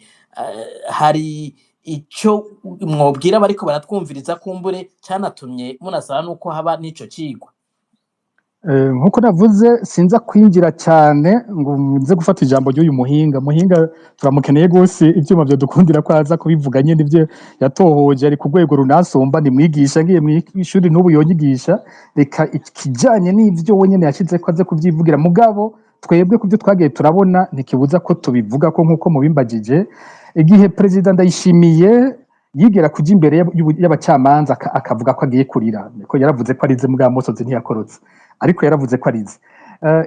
Hari ico mwobwira bariko baratwumviriza kumbure canatumye munasaba nuko haba n'ico cigwa? Nkuko navuze sinza kwinjira cyane ngo nze gufata ijambo ry'uyu muhinga turamukeneye gose, ivyuma byo dukundira ko aza kubivuga nyene ivyo yatohoje, ari ku rwego runasomba, ni mwigisha ngiye mw'ishuri n'ubu yonyigisha, reka ikijanye n'ivyo we nyene yashize ko aze kuvyivugira. Mugabo twebwe kuvyo twagiye turabona ntikibuza ko tubivuga ko nkuko mubimbagije. Igihe Perezida Ndayishimiye yigera kuja imbere y'abacamanza akavuga ko agiye kurira, ko yaravuze ko arize mugabo Mosozi ntiyakorotse, ariko yaravuze ko arize.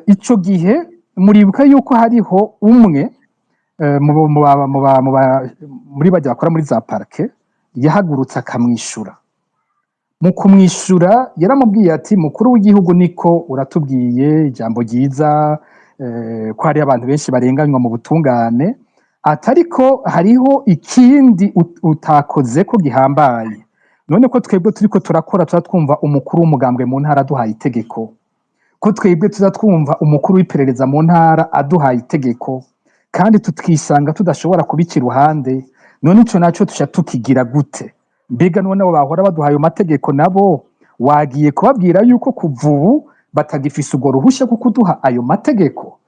Ico gihe muribuka yuko hariho umwe muri bajya bakora muri za parke yahagurutse akamwishura. Mu kumwishura yaramubwiye ati, mukuru w'igihugu niko uratubwiye ijambo ryiza ko hari abantu benshi barenganywa mu butungane, atariko hariho ikindi utakoze ko gihambaye. None ko twebwe turiko turakora twumva umukuru w'umugambwe mu ntara aduhaye itegeko, ko twebwe twumva umukuru w'iperereza mu ntara aduhaye itegeko, kandi tukisanga tudashobora kubica iruhande, none ico naco tusha tukigira gute? Mbega none abo bahora baduhaye amategeko nabo wagiye kubabwira yuko kuva ubu batagifise urwo ruhusha kuko uduha ayo mategeko?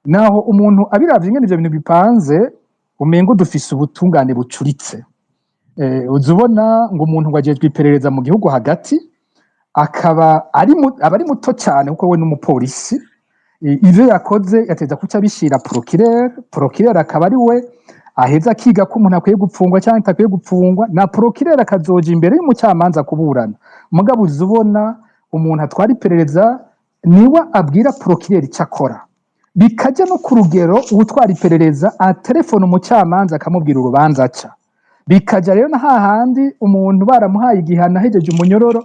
Naho umuntu abiravye ingene ivyo bintu bipanze, umengo dufise ubutungane bucuritse. Uzubona ngo umuntu ngo ajejwe iperereza mu gihugu hagati akaba ari muto cyane kuko we n'umupolisi, ivyo yakoze yateza kuca bishira procureur akaba ari we aheza akiga ko umuntu akwiye gupfungwa cyangwa atakwiye gupfungwa, na procureur akazoja imbere y'umucamanza kuburana. Mugabo uzubona umuntu atwara iperereza niwe abwira procureur icyo akora, bikaja no ku rugero utwara iperereza telefone umucamanza akamubwira urubanza aca, bikaja rero na hahandi umuntu baramuhaye igihano ahejeje umunyororo,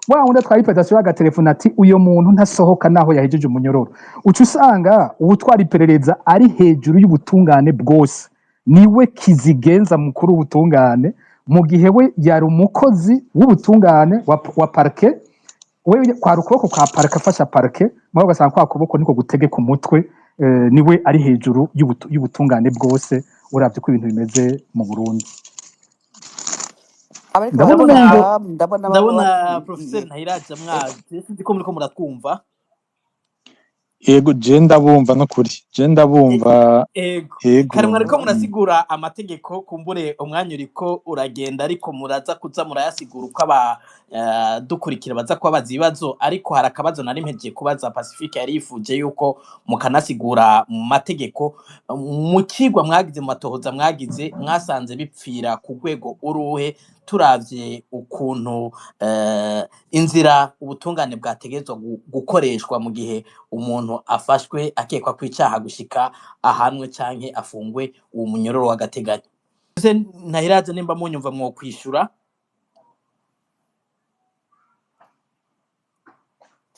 wa wundi atwara iperereza agatelefone ati uyo muntu ntasohoka naho yahejeje umunyororo. Uca usanga uwutwara iperereza ari hejuru y'ubutungane bwose, niwe kizigenza mukuru w'ubutungane, mu gihe we yari umukozi w'ubutungane wa parke, we kwari ukuboko kwa parke afasha parke, mwaho ugasanga kwa kuboko niko gutegeka umutwe, niwe ari hejuru y'ubutungane bwose. Uravye ko ibintu bimeze mu Burundi. Ndabona Professor Ntahiraja mwaje, sinzi ko muriko muratwumva. Yego je ndabumva no kuri je ndabumva. Yego kare mwariko murasigura amategeko, kumbure umwanya uriko uragenda, ariko muraza kuza murayasigura uko dukurikira baza kubabaza ibibazo. Ariko hari akabazo nari mpejeje kubaza Pacifique yari yifuje yuko mukanasigura mu mategeko. Mu kigwa mwagize, mu matohoza mwagize, mwasanze bipfira ku rwego uruhe, turavye ukuntu inzira ubutungane bwategezwa gukoreshwa mu gihe umuntu afashwe akekwa kwicaha gushika ahanwe canke afungwe uwo munyororo w'agateganyo? Ntahiraje, nimba munyumva mwo kwishura.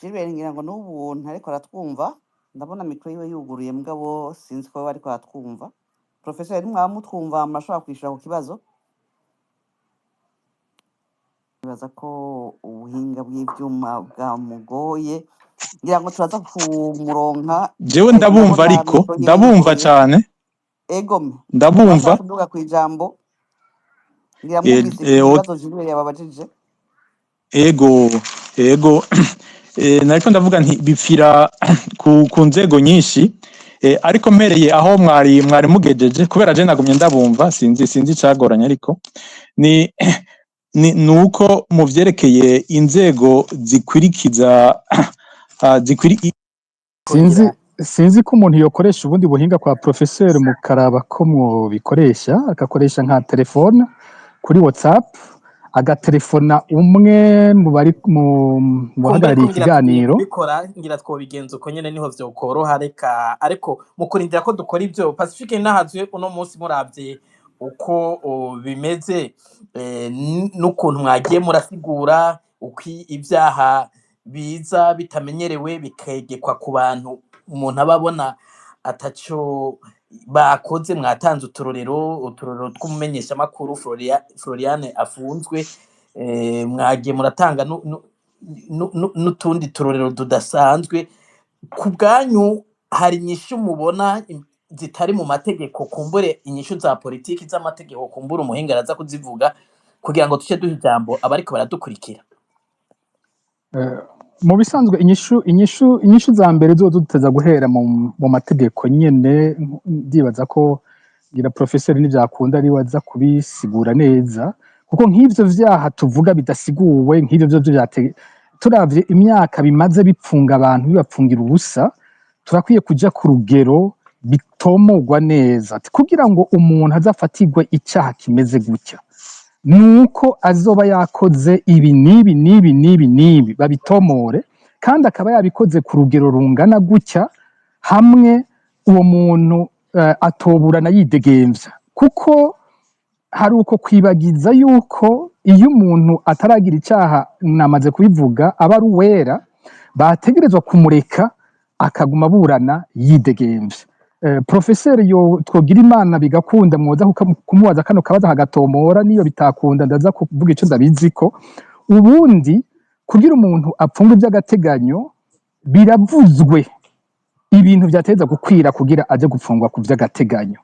Gilbert ngira ngo n'ubu ntariko aratwumva, ndabona mikro yiwe yuguruye, mugabo sinzi ko bariko aratwumva. Professor ari mwaba mutwumva, murashobora kwishura ku kibazo? Bibaza ko ubuhinga bw'ivyuma bwamugoye, ngira ngo turaza kumuronka. Jewe ndabumva, ariko ndabumva cyane. Ego ndabumva kuvuga ku ijambo, ngira mwumvise ibibazo Gilbert yababajije. Ego nariko ndavuga nti bipfira ku nzego nyinshi, ariko mpereye aho mwari mugejeje, kubera je nagumye ndabumva, sinzi icagoranye, ariko ni nuko mu vyerekeye inzego zikwirikiza sinzi ko umuntu yokoresha ubundi buhinga kwa Professeur mukaraba ko mwo bikoresha, akakoresha nka telefone kuri WhatsApp agatelefona umwe mu bari mu bahagarariye ikiganiro bikora ngira twobigenza uko nyene niho vyokoroha reka ariko mu kurindira ko dukora ivyo Pacifique nahazwe uno munsi muravye uko bimeze n'ukuntu mwagiye murasigura uko ibyaha biza bitamenyerewe bikegekwa ku bantu umuntu ababona ataco bakoze mwatanze uturorero tw'umumenyeshamakuru Floriane afunzwe mwagiye muratanga n'utundi turorero tudasanzwe ku bwanyu hari inyishu mubona zitari mu mategeko kumbure inyishu za politiki z'amategeko kumbure umuhinga araza kuzivuga kugira ngo tuce duha ijambo abariko baradukurikira mu bisanzwe inyishu za mbere zo duteza guhera mu mategeko nyene ndibaza ko gira professeur n'ivyakunda ari waza kubisigura neza kuko nk'ivyo vyaha tuvuga bidasiguwe nk'ivyo byo turavye imyaka bimaze bipfunga abantu bibapfungira ubusa turakwiye kuja ku rugero bitomogwa neza kugira ngo umuntu azafatirwe icyaha kimeze gutya nuko azoba yakoze ibi nibi babitomore kandi akaba yabikoze ku rugero rungana gutya hamwe uwo muntu atoburana yidegemvya kuko hari uko kwibagiza yuko iyo umuntu ataragira icyaha namaze kubivuga aba ari uwera bategerezwa kumureka akaguma burana yidegemvya professeur yo twogira imana bigakunda mwoza kumubaza kano kabaza hagatomora niyo bitakunda ndaza kuvuga ico ndabiziko ubundi kugira umuntu apfunga iby'agateganyo biravuzwe ibintu byateza gukwira kugira aje gupfungwa ku by'agateganyo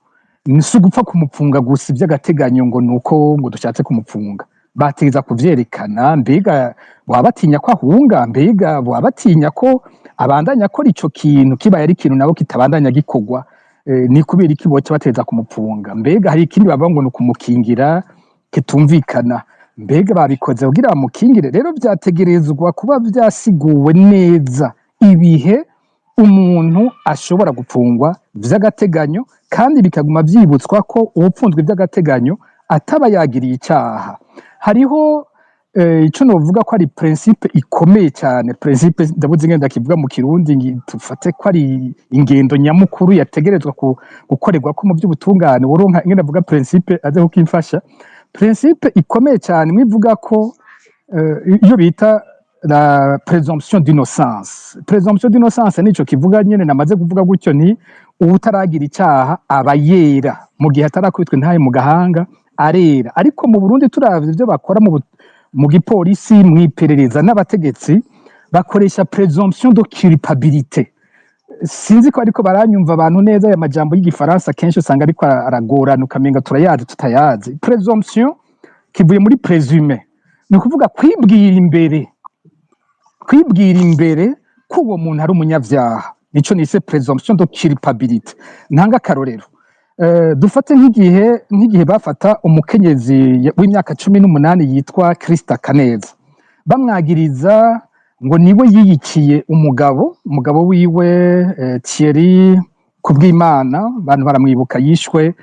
nisi gupfa kumupfunga gusa iby'agateganyo ngo nuko ngo dushatse kumupfunga bateza kuvyerekana mbega wabatinya ko ahunga mbega wabatinya ko abandanya akora ico kintu kibaye ari ikintu nabo kitabandanya gikogwa ni kubera iki boce bateza kumupfunga mbega hari ikindi baba ngo nukumukingira kitumvikana mbega babikoze kugira bamukingire rero byategerezwa kuba byasiguwe neza ibihe umuntu ashobora gupfungwa vy'agateganyo kandi bikaguma vyibutswa ko ubupfunzwe vy'agateganyo ataba yagiriye icyaha hariho ico novuga ko ari principe ikomeye cyane principe ndabuze ngenda kivuga mu kirundi tufate ko ari ingendo nyamukuru yategerezwa gukorerwa ko mu by'ubutungane woronka ngenda vuga principe aze kukimfasha principe ikomeye cyane mwivuga ko iyo bita la présomption d'innocence nico kivuga nyene namaze kuvuga gutyo ni ubutaragira icyaha aba yera mu gihe atarakwitwe ntaye mu gahanga arera ariko mu Burundi turavye ibyo bakora mu gipolisi mwiperereza n'abategetsi bakoresha présomption de culpabilité sinzi ko ariko baranyumva abantu neza ya majambo y'igifaransa kenshi usanga ariko aragorana ukamenga turayazi tutayazi présomption kivuye muri présumer ni kuvuga kwibwira imbere ko uwo muntu ari umunyavyaha nico nise présomption de culpabilité ntanga karorero dufate nk'igihe bafata umukenyezi w'imyaka 18 yitwa Krista Kaneza bamwagiriza ngo niwe yiyikiye umugabo wiwe Thierry Kubwimana abantu baramwibuka yishwe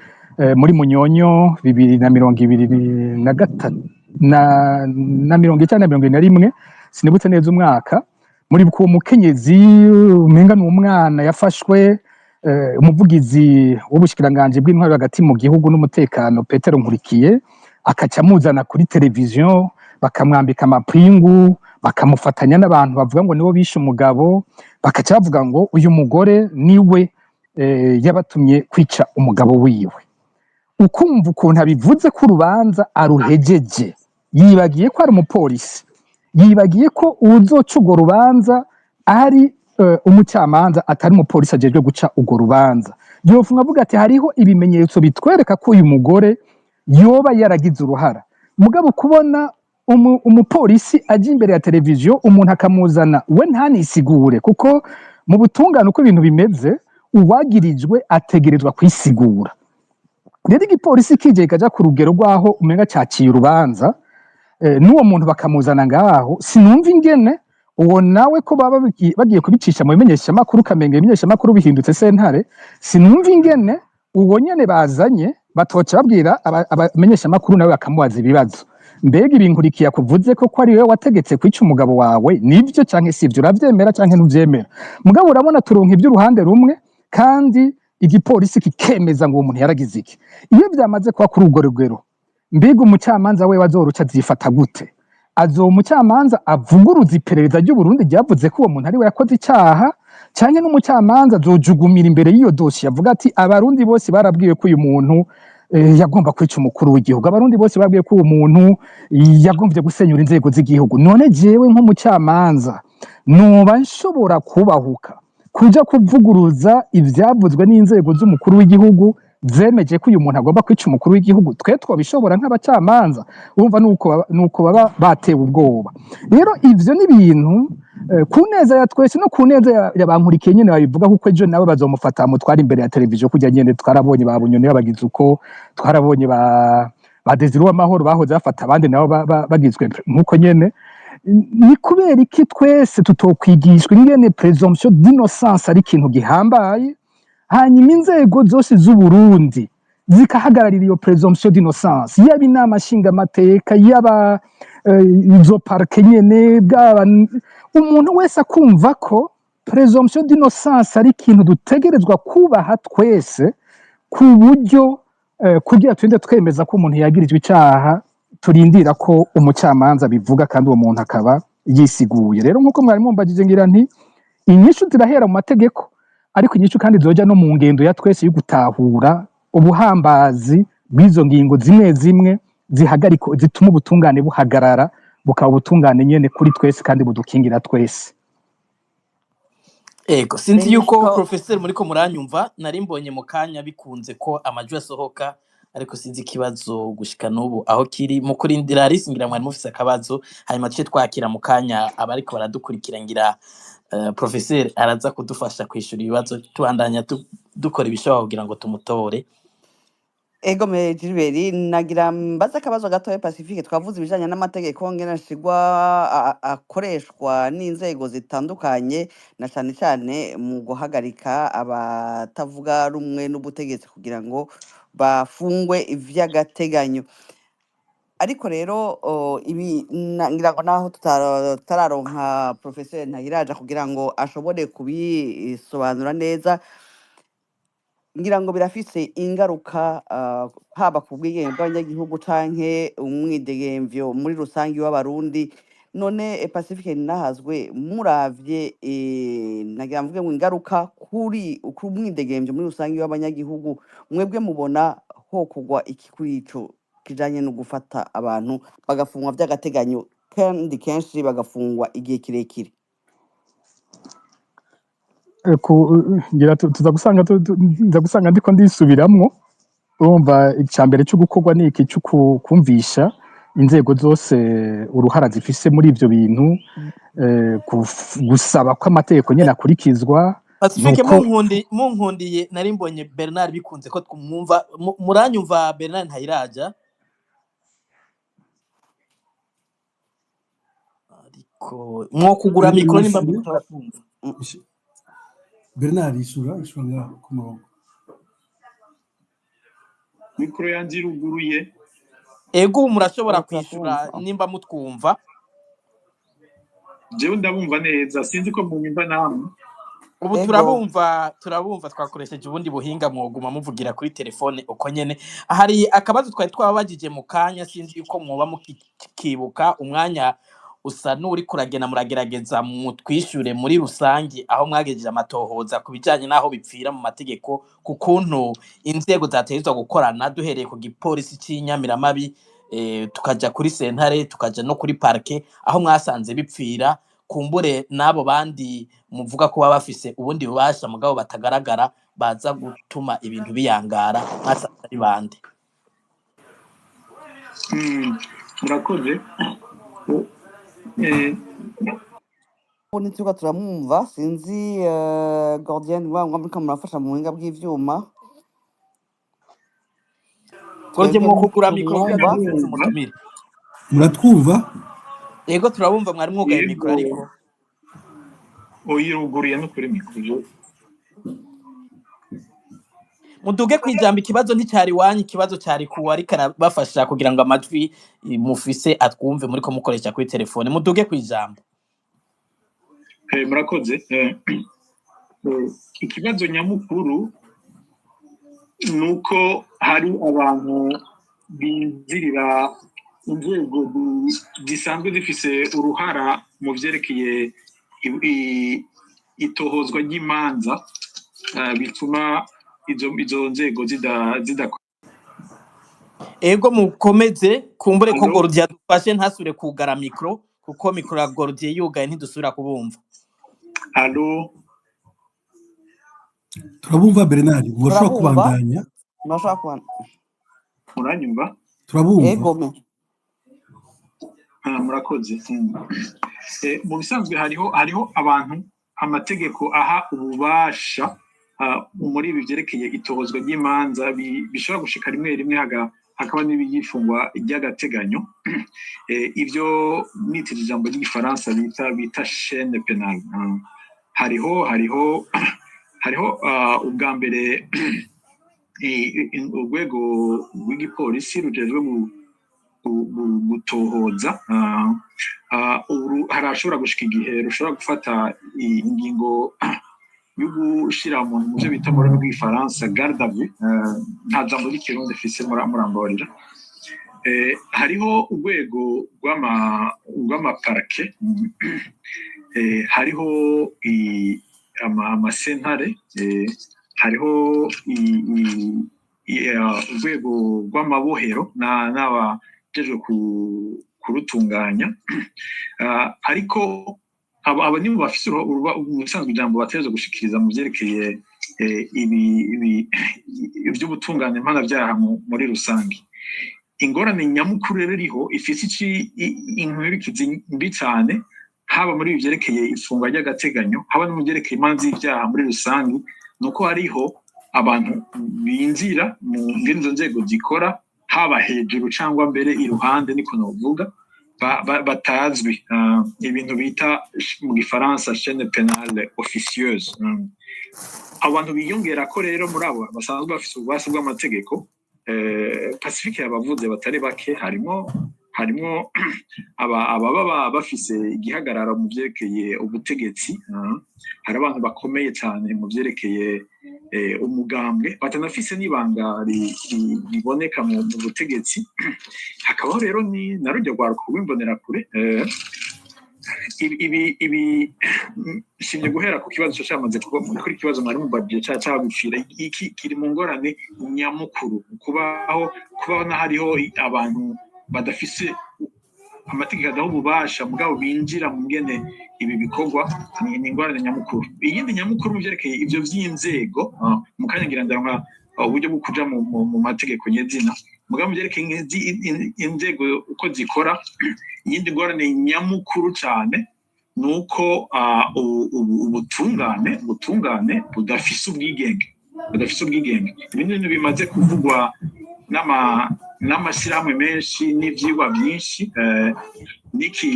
muri Munyonyo 2023 na 1921 sinibutse neza umwaka muri uwo mukenyezi umenga n'umwana yafashwe umuvugizi w'ubushikiranganje bw'intwaro hagati mu gihugu n'umutekano Petero Nkurikiye akaca muzana kuri televiziyo bakamwambika amapingu bakamufatanya n'abantu bavuga ngo nibo bishe umugabo bakaca bavuga ngo uyu mugore niwe yabatumye kwica umugabo wiwe ukumva ukuntu abivuze ko urubanza aruhejeje yibagiye ko ari umupolisi yibagiye ko uzoca urwo rubanza ari umucamanza atari umupolisi ajejwe guca urwo rubanza yofunga avuga ati hariho ibimenyetso bitwereka ko uyu mugore yoba yaragize uruhara mugabo kubona umupolisi aje imbere ya televiziyo umuntu akamuzana we ntanisigure kuko mu butungane uko ibintu bimeze uwagirijwe ategerezwa kwisigura rero igipolisi kije kaja ku rugero rwaho umenga caciye urubanza n'uwo muntu bakamuzana ngaho sinumva ingene uwo nawe ko baba bagiye kubicisha mu bimenyeshamakuru kamenga ibimenyeshamakuru bihindutse sentare sinumva ingene uwo nyene bazanye batoca babwira abamenyeshamakuru nawe bakamubaza ibibazo mbega ibinkurikiye kuvuze ko ari wewe wategetse kwica umugabo wawe nivyo canke sivyo uravyemera canke ntuvyemera mugabo urabona turonka ivy'uruhande rumwe kandi igipolisi kikemeza ngo uwo muntu yaragize iki iyo byamaze kuba kuri urwo rugero mbega umucamanza we wazoruca azifata gute umucamanza avuguruza iperereza ry'Uburundi ryavuze ko uwo muntu ari we yakoze icyaha cyane n'umucamanza azojugumira imbere y'iyo dosiye avuga ati abarundi bose barabwiwe ko uyu muntu yagomba kwica umukuru w'igihugu abarundi bose babwiye ko uwo muntu yagombye gusenyura inzego z'igihugu none jewe nk'umucamanza noba nshobora kubahuka kuja kuvuguruza ivyavuzwe n'inzego z'umukuru w'igihugu zemeje ko uyu muntu agomba kwica umukuru w'igihugu twe twabishobora nk'abacamanza urumva nuko baba batewe ubwoba rero ivyo ni ibintu ku neza ya twese no ku neza yabankurikiye nyene babivuga kuko ejo nawe bazomufata mutwara imbere ya televiziyo kujya nyene twarabonye ba Bunyoni babagize uko twarabonye ba Desire w'amahoro bahoze bafata abandi nabo bagizwe nkuko nyene ni kubera iki twese tutokwigishwa ingene presumption d'innocence ari ikintu gihambaye hanyuma inzego zose z'Uburundi zikahagararira iyo presumption d'innocence yaba inama nshingamateka yaba izo parke nyene bwaba umuntu wese akumva ko presumption d'innocence ari ikintu dutegerezwa kubaha twese ku buryo kugira twende twemeza ko umuntu yagirijwe icyaha turindira ko umucamanza bivuga kandi uwo muntu akaba yisiguye rero nkuko mwari mumbagije ngira nti inyishu zirahera mu mategeko ariko inyishu kandi zoja no mu ngendo ya twese yo gutahura ubuhambazi bw'izo ngingo zimwe zimwe zihagarika zituma ubutungane buhagarara bukaba ubutungane nyene kuri twese kandi budukingira twese ego sinzi yuko professeur muriko muranyumva nari mbonye mu kanya bikunze ko amajwi asohoka ariko sinzi ikibazo gushika n'ubu aho kiri mu kurindira arisingira mwari mufise akabazo hanyuma tuce twakira mu kanya abariko baradukurikira ngira professeur araza kudufasha kwishura ibibazo tubandanya dukora ibishoboka kugira ngo tumutore ego me Gilbert nagira mbaza akabazo gatoya Pacifique twavuze ibijanye n'amategeko ngena shigwa akoreshwa n'inzego zitandukanye na cyane cyane mu guhagarika abatavuga rumwe n'ubutegetsi kugira ngo bafungwe ivy'agateganyo ariko rero ibi ngira ngo naho tutararonka professeur Ntahiraja kugira ngo ashobore kubisobanura neza ngira ngo birafise ingaruka haba ku bwigenge bw'abanyagihugu canke umwidegemvyo muri rusangi w'abarundi none Pacifique Ninahazwe muravye nagira mvuge ngo ingaruka kuri umwidegemvyo muri rusangi w'abanyagihugu mwebwe mubona ho kugwa iki kuri ico kijanye no gufata abantu bagafungwa vy'agateganyo kandi kenshi bagafungwa igihe kirekire ngira tuza gusanga ndiko ndisubiramwo urumva icambere cyo gukorwa niki cyo kumvisha inzego zose uruhara zifise muri ivyo bintu gusaba ko amategeko nyene akurikizwa Pacifique munkundiye nari mbonye Bernard bikunze ko twumva muranyumva Bernard Ntahiraja ariko mwo kugura mikro nimba mutarakumva Bernard isura ku murongo mikro yanje iruguruye ego murashobora kwishura nimba mutwumva jewe ndabumva neza sinzi ko munyumva namwe ubu turabumva twakoresheje ubundi buhinga mwoguma muvugira kuri telefone uko nyene hari akabazo twari twababajije mu kanya sinzi yuko mwoba mukibuka umwanya usa n'uri kuragena muragerageza mu twishure muri rusangi aho mwagejeje amatohoza ku bijanye naho bipfira mu mategeko ku kuntu inzego zategezwa gukorana duhereye ku gipolisi c'Inyamiramabi tukaja kuri sentare tukaja no kuri parke aho mwasanze bipfira kumbure nabo bandi muvuga ko baba bafise ubundi bubasha mugabo batagaragara baza gutuma ibintu biyangara mwasanze ari bande murakoze nituka turamwumva sinzi Gordien wangwa muri kamurafasha mu buhinga bw'ivyuma Gordien mwo kugura mikro mutumire muratwumva ego turabumva mwari mwugaye mikro ariko oyiruguriye no kuri mikro muduge kwijamba ikibazo nticyari wanyu ikibazo cyari kuwa ariko arabafasha kugira ngo amajwi mufise atwumve muriko mukoresha kuri telefone muduge kwijamba. Murakoze. Ikibazo nyamukuru nuko hari abantu binzirira inzego zisanzwe zifise uruhara mu vyerekeye itohozwa ry'imanza bituma izo nzego zidakora. Ego mukomeze kumbure ko Gordier dufashe ntasubire kugara mikro kuko mikro ya Gordier yugaye ntidusubira kubumva. Allo turabumva Bernard murashaka kubandanya muranyumva turabumva ego murakoze. Mu bisanzwe hariho abantu amategeko aha ububasha muri ibi byerekeye itozwa ry'imanza bishobora gushika rimwe hakaba n'ibigifungwa ry'agateganyo. Ivyo nitije ijambo ry'igifaransa bita chaîne pénale. Hariho ubwa mbere urwego rw'igipolisi rujejwe gutohoza harashobora gushika igihe rushobora gufata ingingo yo gushira umuntu mu byo bita mu rurimi rw'igifaransa garde à vue. Nta jambo ry'ikirundi fise murambabarira. Hariho urwego rw'amaparake, hariho amasentare, hariho urwego rw'amabohero n'abajejwe kurutunganya. Ariko aba nibo bafise ubusanzwe ijambo bategerezwa gushikiriza mu vyerekeye ivy'ubutungane mpanavyaha muri rusange. Ingorane nyamukuru rero iriho ifise inkurikizi mbi cane haba muri ibi vyerekeye ifungwa ry'agateganyo haba no mu vyerekeye imanza y'ivyaha muri rusange, nuko hariho abantu binzira mu ngene izo nzego zikora haba hejuru cyangwa mbere iruhande niko novuga batazwi, ibintu bita mu gifaransa chaîne pénale officieuse. Abantu biyongera ko rero muri abo basanzwe bafise ububasha bw'amategeko. Pacifique yabavuze batari bake, harimo ababa bafise igihagararo mu vyerekeye ubutegetsi. Hari abantu bakomeye cyane mu vyerekeye umugambwe batanafise n'ibanga riboneka mu butegetsi. Hakabaho rero ni narujya rwaruka rw'imbonera kure. Ibi shimye guhera ku kibazo cyamaze kuri kibazo mwari mubabye cyabishira iki kiri mu ngorane nyamukuru kubaho hariho abantu badafise amategeko adaho ububasha mugabo binjira mu ngene ibi bikorwa ni ingorane nyamukuru. Iyindi nyamukuru mu vyerekeye ivyo vy'inzego mu kanya ngira ndaronka uburyo bwo kuja mu mategeko nyezina mugabo vyerekeye inzego uko zikora. Iyindi ngorane nyamukuru cyane nuko ubutungane budafise ubwigenge. Ibintu bimaze kuvugwa n'amashyirahamwe menshi n'ivyigwa byinshi. Niki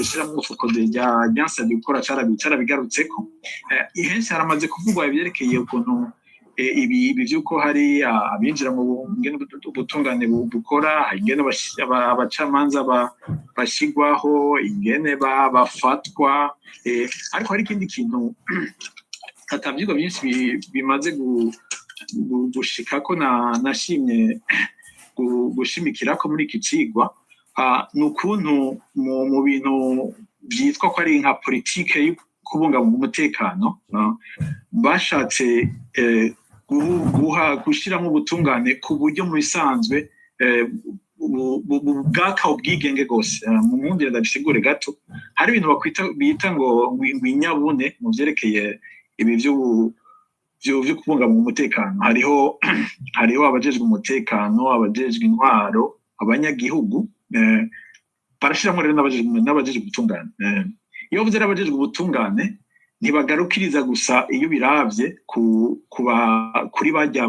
ishyirahamwe Focode ryansabye gukora carabigarutseko. Ihenshi haramaze kuvugwa ibyerekeye ukuntu ibi byuko hari abinjira mu ngene ubutungane bukora, ingene abacamanza bashigwaho, ingene bafatwa. Ariko hari ikindi kintu atavyigwa byinshi bimaze gushikako nashimye gushimikirako muri iki cigwa. N'ukuntu mu bintu byitwa ko ari nka politike yo kubungabunga umutekano bashatse gushyiramo ubutungane ku buryo mu bisanzwe bwaka ubwigenge rwose. Mu mpundire ndabisigure gato, hari ibintu bita ngo inyabune mu vyerekeye ibi vyo kubungabunga umutekano. Hariho abajejwe umutekano, abajejwe intwaro, abanyagihugu, barashiramo rero n'abajejwe ubutungane. Iyo bavuze abajejwe ubutungane ntibagarukiriza gusa iyo biravye kuri bajya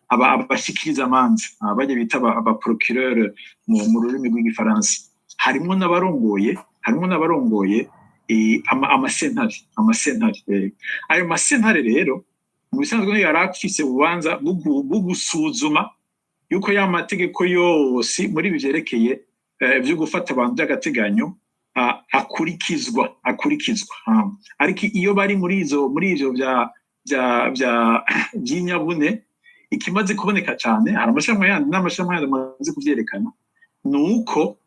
abashikiriza amanza bajya bita aba procureur mu rurimi rw'igifaransa. Harimo n'abarongoye amasentare. Ayo masentare rero mu bisanzwe yari afise ububanza bwo gusuzuma yuko ya mategeko yose muri bivyerekeye byo gufata abantu by'agateganyo akurikizwa ariko iyo bari muri ivyo by'inyabune ikimaze kuboneka cyane hari amashami yandi n'amashami yandi amaze kuvyerekana nuko